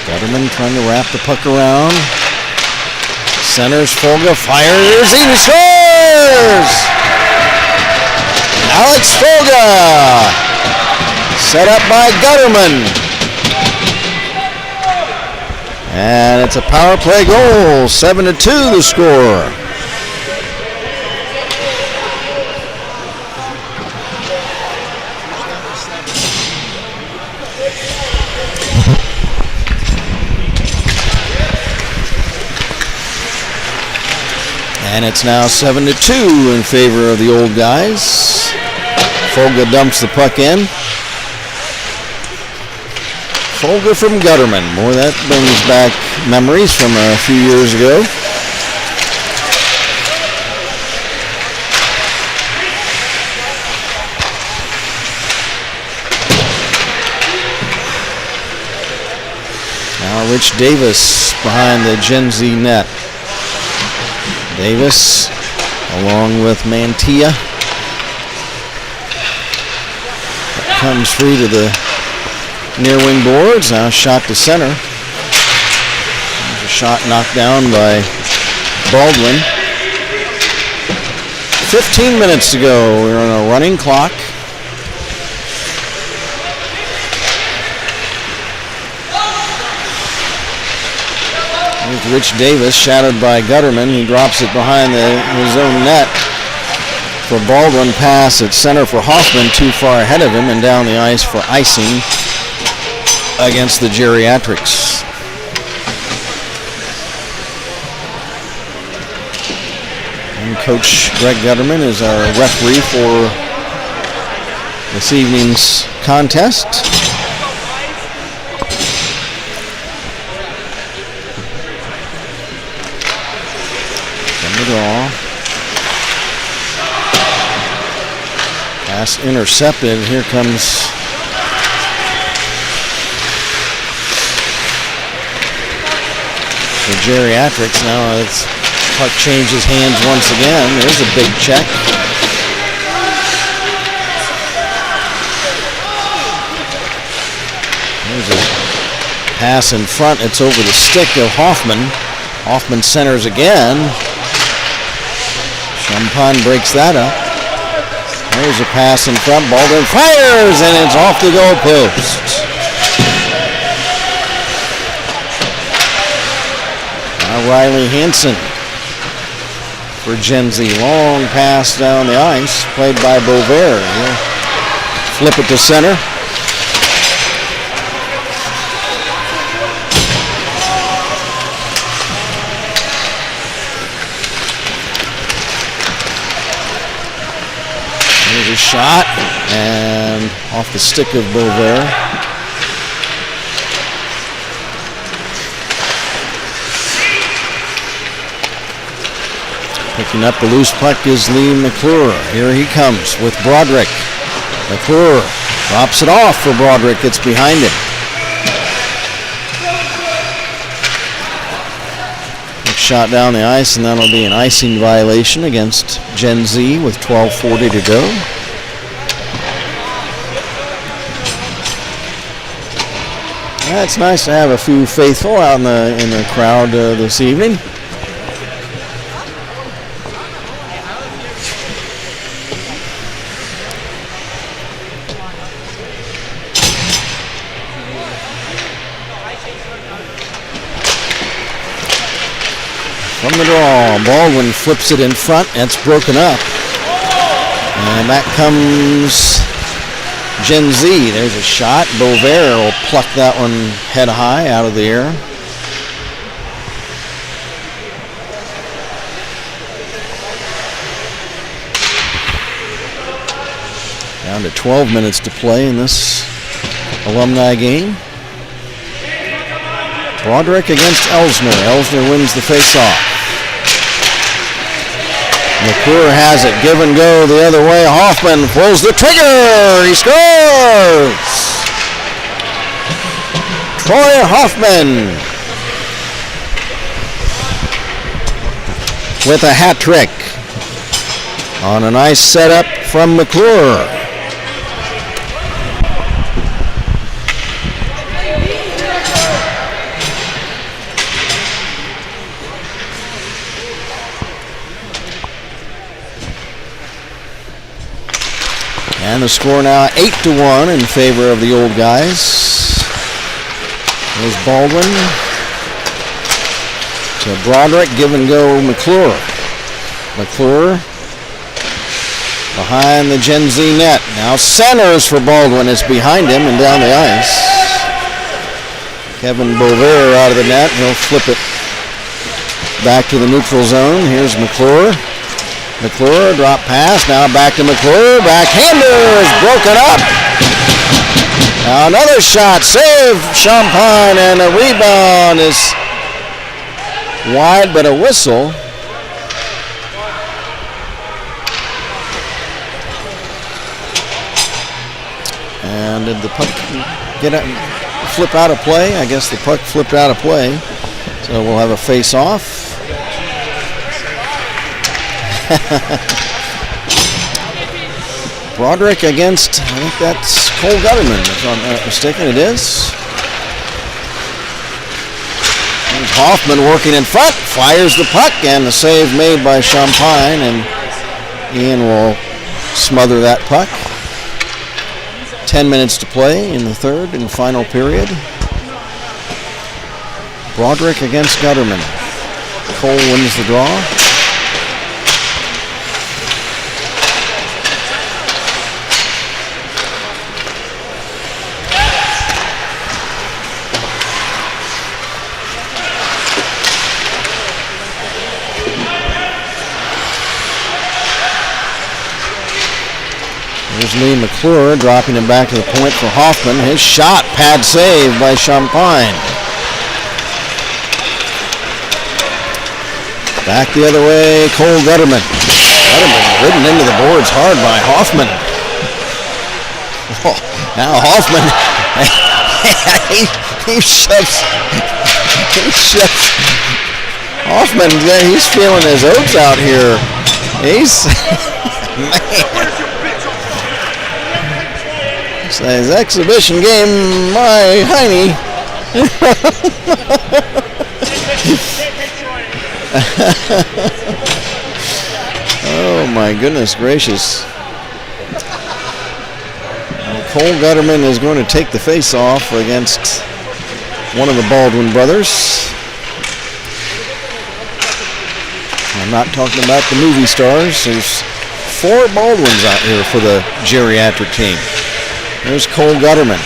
Gutterman trying to wrap the puck around. Centers, Folga fires, he scores! Alex Folga! Set up by Gutterman. And it's a power play goal. 7-2 the score. And it's now 7-2 in favor of the old guys. Folga dumps the puck in. Folga from Gutterman. Boy, that brings back memories from a few years ago. Now Rich Davis behind the Gen Z net. Davis along with Mantilla. Comes free to the near wing boards. Now shot to center. There's a shot knocked down by Baldwin. 15 minutes to go. We're on a running clock. Here's Rich Davis, shadowed by Gutterman. He drops it behind his own net. For Baldwin, pass at center for Hoffman, too far ahead of him, and down the ice for icing against the Geriatrics. And Coach Greg Gutterman is our referee for this evening's contest. From the draw. Pass intercepted. Here comes the Geriatrics. Now it's puck changes hands once again. There's a big check. There's a pass in front. It's over the stick of Hoffman. Hoffman centers again. Champagne breaks that up. There's a pass in front. Baldwin fires, and it's off the goal post. Now Riley Hansen for Gen Z. Long pass down the ice, played by Bovair. He'll flip it to center. There's a shot, and off the stick of Bover. Picking up the loose puck is Lee McClure. Here he comes with Broderick. McClure drops it off for Broderick. It's behind him. Quick shot down the ice, and that'll be an icing violation against Gen Z with 12:40 to go. Yeah, it's nice to have a few faithful out in the crowd this evening. From the draw, Baldwin flips it in front. That's broken up. And back comes Gen Z. There's a shot. Bover will pluck that one head high out of the air. Down to 12 minutes to play in this Alumni game. Broderick against Elsner. Elsner wins the faceoff. McClure has it, give and go the other way. Hoffman pulls the trigger, he scores! Troy Hoffman with a hat trick on a nice setup from McClure. And the score now 8-1 in favor of the old guys. There's Baldwin to Broderick, give and go McClure. McClure behind the Gen Z net. Now centers for Baldwin. It's behind him and down the ice. Kevin Bover out of the net. He'll flip it back to the neutral zone. Here's McClure. McClure, drop pass, now back to McClure, backhander is broken up. Now another shot, save Champagne, and a rebound is wide, but a whistle. And did the puck flip out of play? I guess the puck flipped out of play. So we'll have a face-off. Broderick against, I think that's Cole Gutterman, if I'm not mistaken. It is. There's Hoffman working in front, fires the puck, and the save made by Champagne, and Ian will smother that puck. 10 minutes to play in the third and final period. Broderick against Gutterman. Cole wins the draw. There's Lee McClure dropping him back to the point for Hoffman. His shot, pad save by Champagne. Back the other way, Cole Gutterman. Gutterman ridden into the boards hard by Hoffman. Oh, now Hoffman, he shoves. Hoffman, he's feeling his oats out here. He's, man. It's his exhibition game, my Heine. Oh my goodness gracious. Cole Gutterman is going to take the face-off against one of the Baldwin brothers. I'm not talking about the movie stars. There's 4 Baldwins out here for the geriatric team. There's Cole Gutterman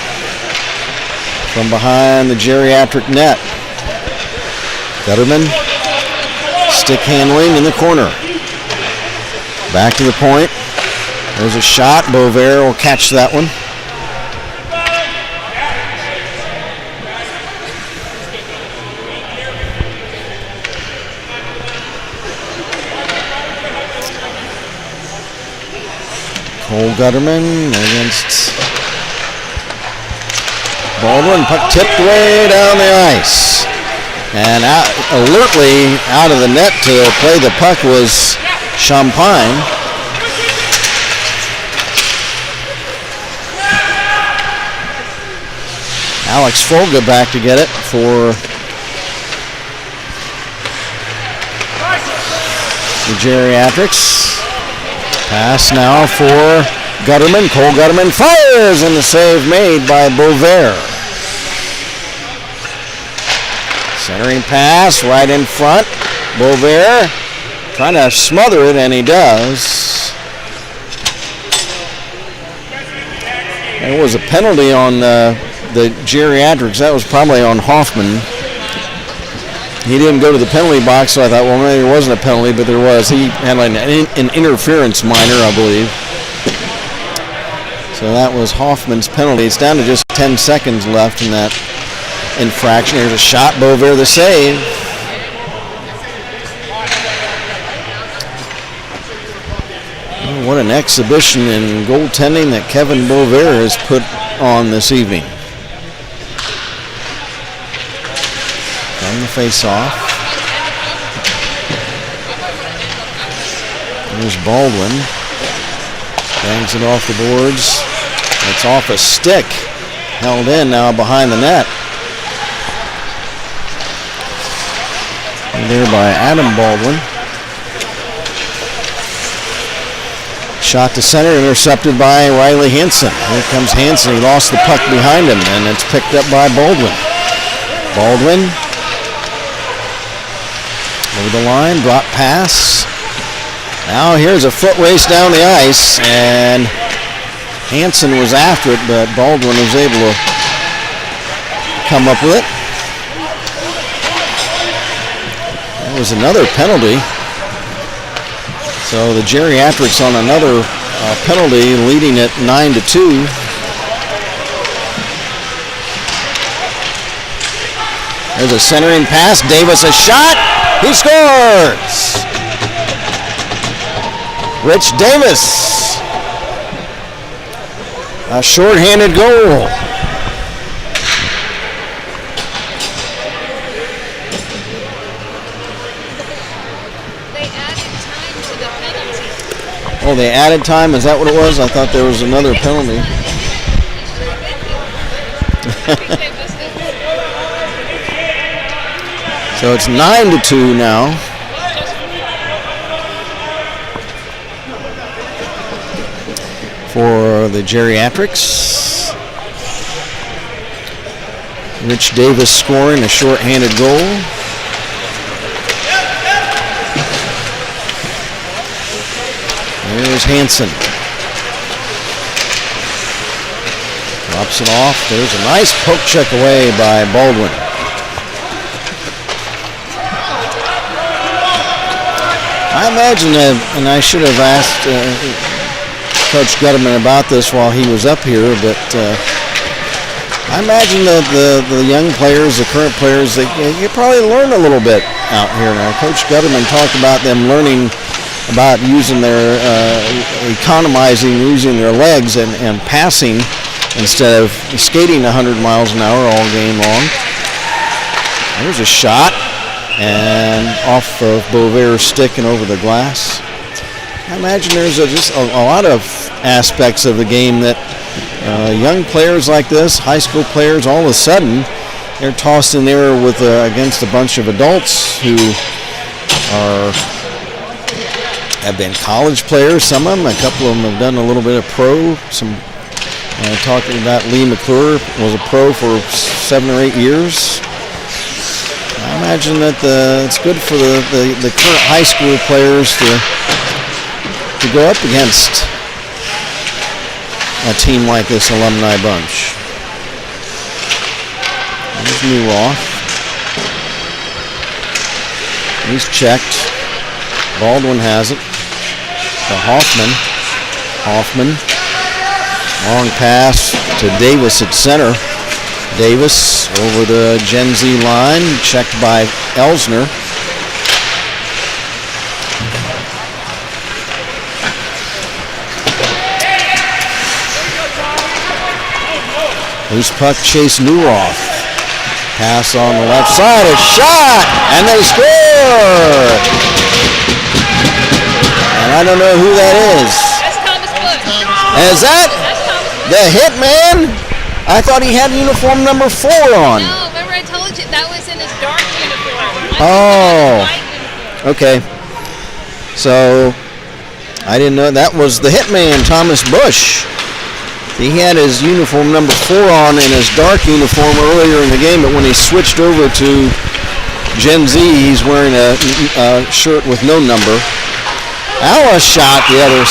from behind the geriatric net. Gutterman, stick handling in the corner. Back to the point. There's a shot. Bovair will catch that one. Cole Gutterman against Baldwin. Puck tipped way down the ice. And alertly out of the net to play the puck was Champagne. Alex Folga back to get it for the Geriatrics. Pass now for Gutterman. Cole Gutterman fires, and the save made by Bovair. Centering pass right in front. Bovair trying to smother it, and he does. There was a penalty on the Geriatrics. That was probably on Hoffman. He didn't go to the penalty box, so I thought, well, maybe there wasn't a penalty, but there was. He had an interference minor, I believe. So that was Hoffman's penalty. It's down to just 10 seconds left in that infraction. There's a shot. Bovair the save. Oh, what an exhibition in goaltending that Kevin Bovair has put on this evening. From the face-off. There's Baldwin. Bangs it off the boards. It's off a stick. Held in now behind the net. And there by Adam Baldwin. Shot to center, intercepted by Riley Hansen. Here comes Hansen. He lost the puck behind him, and it's picked up by Baldwin. Baldwin over the line, drop pass. Now here's a foot race down the ice, and Hansen was after it, but Baldwin was able to come up with it. That was another penalty. So the Geriatrics on another penalty, leading it 9-2. There's a centering pass. Davis a shot. He scores. Rich Davis. A shorthanded goal. Oh, they added time? Is that what it was? I thought there was another penalty. So it's 9-2 now. For the Geriatrics. Rich Davis scoring a shorthanded goal. There's Hansen. Drops it off. There's a nice poke check away by Baldwin. I imagine, and I should have asked Coach Gutterman about this while he was up here, but I imagine that the young players, the current players, you probably learn a little bit out here now. Coach Gutterman talked about them learning about using their, economizing, using their legs and passing instead of skating 100 miles an hour all game long. There's a shot, and off of Bovair's stick and over the glass. I imagine there's just a lot of aspects of the game that young players like this, high school players, all of a sudden, they're tossed in there with against a bunch of adults who have been college players, some of them. A couple of them have done a little bit of pro. Some talking about Lee McClure was a pro for 7 or 8 years. I imagine that it's good for the current high school players to go up against a team like this alumni bunch. There's Newroth. He's checked. Baldwin has it. To Hoffman. Hoffman. Long pass to Davis at center. Davis over the Gen Z line. Checked by Elsner. Loose puck, Chase Newroth. Pass on the left side, a shot, and they score! And I don't know who that is. That's Thomas Bush. Is that That's Thomas Bush. the Hitman? I thought he had uniform number 4 on. No, remember I told you that was in his dark uniform. Oh. White uniform. Okay. So, I didn't know that was the Hitman, Thomas Bush. He had his uniform number 4 on in his dark uniform earlier in the game, but when he switched over to Gen Z, he's wearing a shirt with no number. Alice shot the other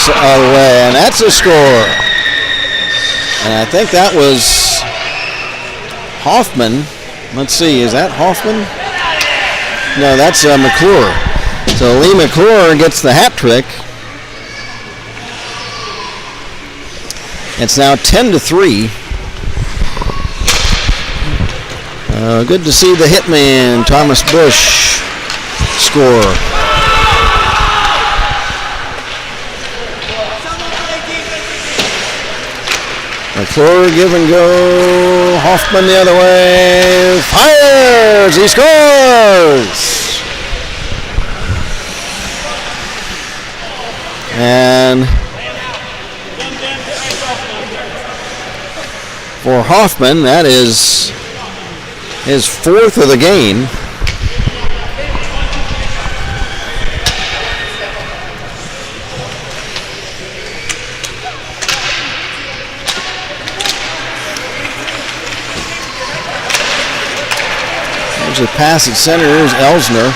way, and that's a score. And I think that was Hoffman. Let's see, is that Hoffman? No, that's McClure. So Lee McClure gets the hat trick. It's now 10-3. Good to see the Hitman, Thomas Bush, score. McClure give and go. Hoffman the other way. Fires! He scores! And for Hoffman, that is his 4th of the game. There's a pass at center. Here's Elsner.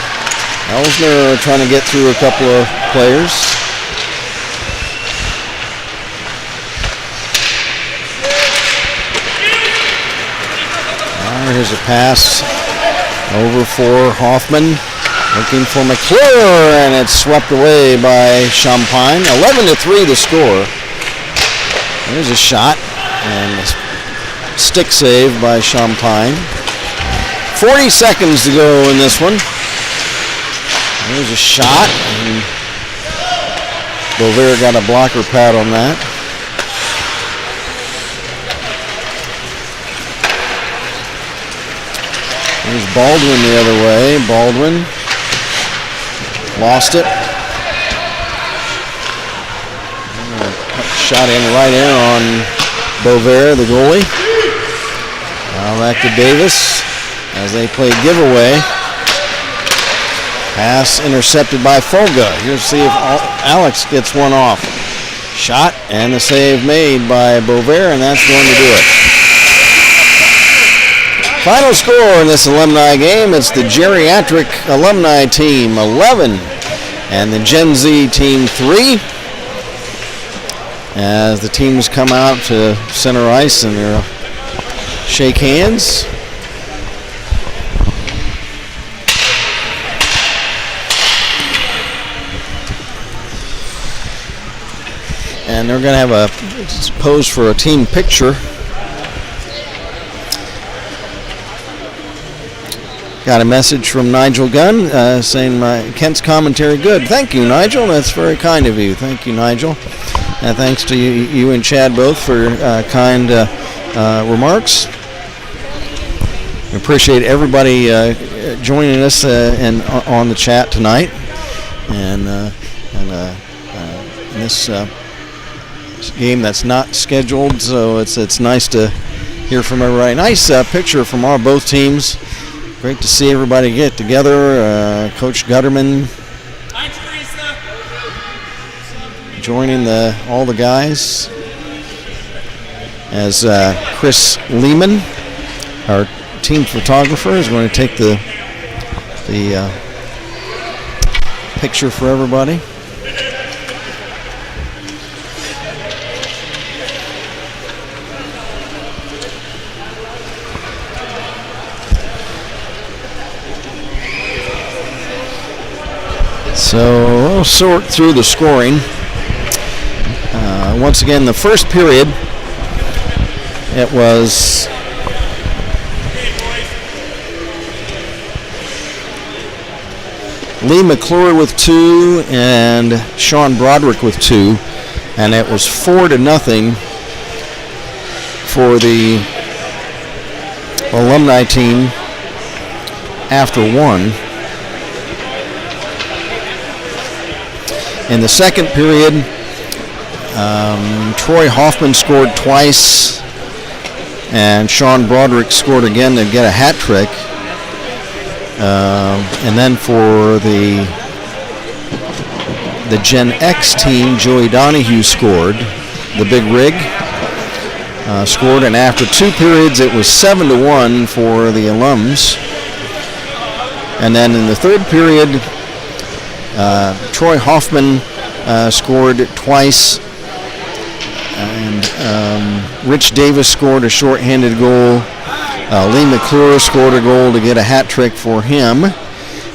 Elsner trying to get through a couple of players. Here's a pass over for Hoffman, looking for McClure, and it's swept away by Champagne. 11-3 the score. There's a shot, and a stick save by Champagne. 40 seconds to go in this one. There's a shot, and Bovair got a blocker pad on that. There's Baldwin the other way. Baldwin lost it. Shot in right in on Bovair, the goalie. Now back to Davis as they play giveaway. Pass intercepted by Folga. Here's see if Alex gets one off. Shot and the save made by Bovair, and that's going to do it. Final score in this alumni game, it's the geriatric alumni team 11 and the Gen Z team 3. As the teams come out to center ice and they'll shake hands. And they're going to have a pose for a team picture. Got a message from Nigel Gunn saying Kent's commentary good. Thank you, Nigel. That's very kind of you. Thank you, Nigel. And thanks to you and Chad both for kind remarks. We appreciate everybody joining us and on the chat tonight. And in this game that's not scheduled, so it's nice to hear from everybody. Nice picture from both teams. Great to see everybody get together. Coach Gutterman joining all the guys as Chris Lehman, our team photographer, is going to take the picture for everybody. So we'll sort through the scoring. Once again, the first period, it was Lee McClure with 2 and Sean Broderick with 2, and it was 4-0 for the Alumni team after 1. In the second period, Troy Hoffman scored twice, and Sean Broderick scored again to get a hat trick. And then for the Gen X team, Joey Donahue scored, the big rig, scored, and after 2 periods it was 7-1 for the alums. And then in the third period, Troy Hoffman scored twice, and Rich Davis scored a shorthanded goal. Lee McClure scored a goal to get a hat trick for him.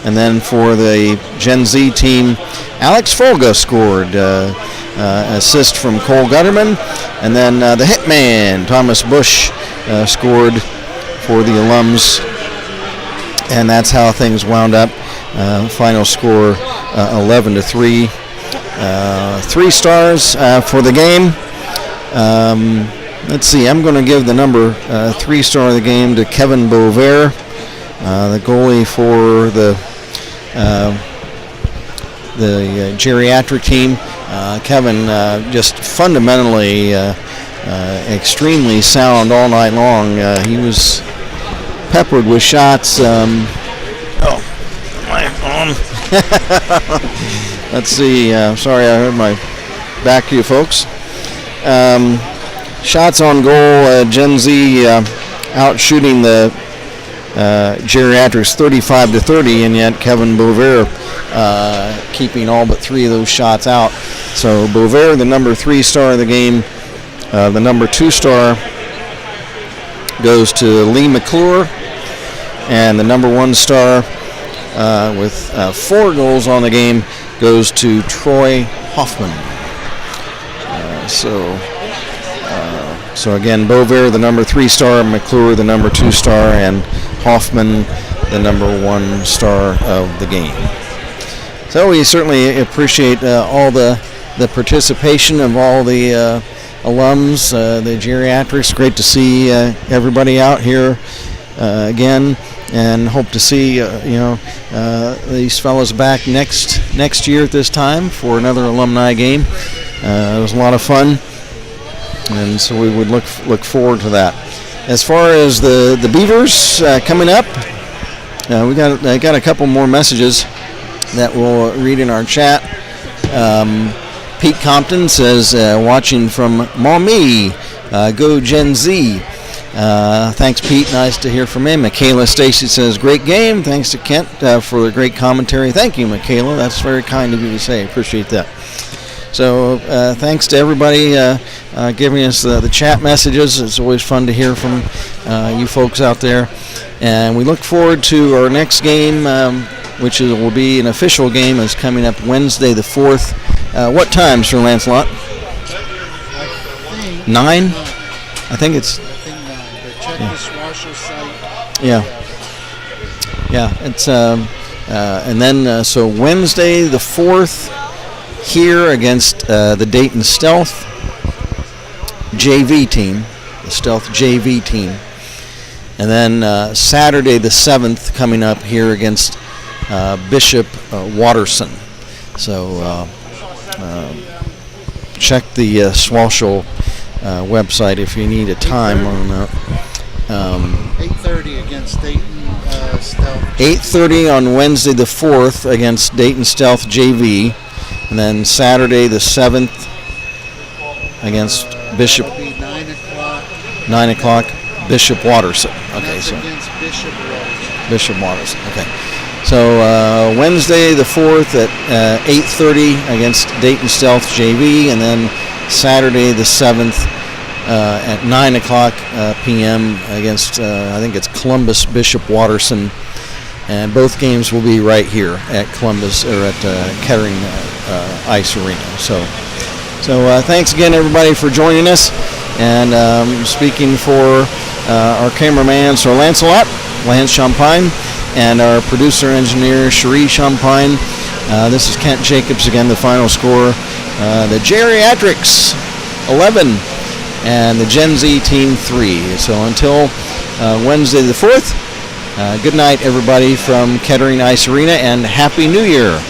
And then for the Gen Z team, Alex Folga scored assist from Cole Gutterman. And then the hitman, Thomas Bush, scored for the alums. And that's how things wound up. Final score 11-3. 3 stars for the game. Let's see, I'm going to give the number 3 star of the game to Kevin Bover, the goalie for the geriatric team. Kevin just fundamentally extremely sound all night long. He was peppered with shots. My arm. Let's see. Sorry, I heard my back to you folks. Shots on goal, Gen Z out shooting the geriatrics 35-30, and yet Kevin Bover keeping all but 3 of those shots out. So Bover, the number 3 star of the game. The number 2 star goes to Lee McClure, and the number 1 star with 4 goals on the game goes to Troy Hoffman. So again, Bover, the number 3 star, McClure, the number 2 star, and Hoffman, the number 1 star of the game. So we certainly appreciate all the participation of all the alums, the geriatrics. Great to see everybody out here again, and hope to see these fellows back next year at this time for another alumni game. It was a lot of fun, and so we would look forward to that. As far as the Beavers coming up, I got a couple more messages that we'll read in our chat. Pete Compton says, watching from Maumee, go Gen Z. Thanks, Pete. Nice to hear from him. Michaela Stacy says, great game. Thanks to Kent for the great commentary. Thank you, Michaela. That's very kind of you to say. Appreciate that. So thanks to everybody giving us the chat messages. It's always fun to hear from you folks out there. And we look forward to our next game, which will be an official game. Is coming up Wednesday the 4th. What time, Sir Lancelot? 9? I think it's... 9, but check the Swasher site. Yeah, it's... and then, so Wednesday the 4th, here against the Dayton Stealth JV team, the Stealth JV team. And then Saturday the 7th coming up here against Bishop Watterson. So check the Swashel website if you need a time on that. 8:30 against Dayton Stealth. 8:30 on Wednesday the 4th against Dayton Stealth JV. And then Saturday the 7th against Bishop. It'll be 9 o'clock. 9 o'clock, Bishop Watterson. Okay, That's so against Bishop Watterson. Bishop Watterson. Okay, so Wednesday the 4th at 8:30 against Dayton Stealth JV, and then Saturday the 7th at 9 o'clock p.m. against I think it's Columbus Bishop Watterson. And both games will be right here at Columbus, or at Kettering Ice Arena. So thanks again, everybody, for joining us. And speaking for our cameraman, Sir Lancelot, Lance Champagne, and our producer engineer, Cherie Champagne, this is Kent Jacobs again, the final score. The Geriatrics 11 and the Gen Z team 3. So until Wednesday the 4th, good night, everybody, from Kettering Ice Arena, and Happy New Year.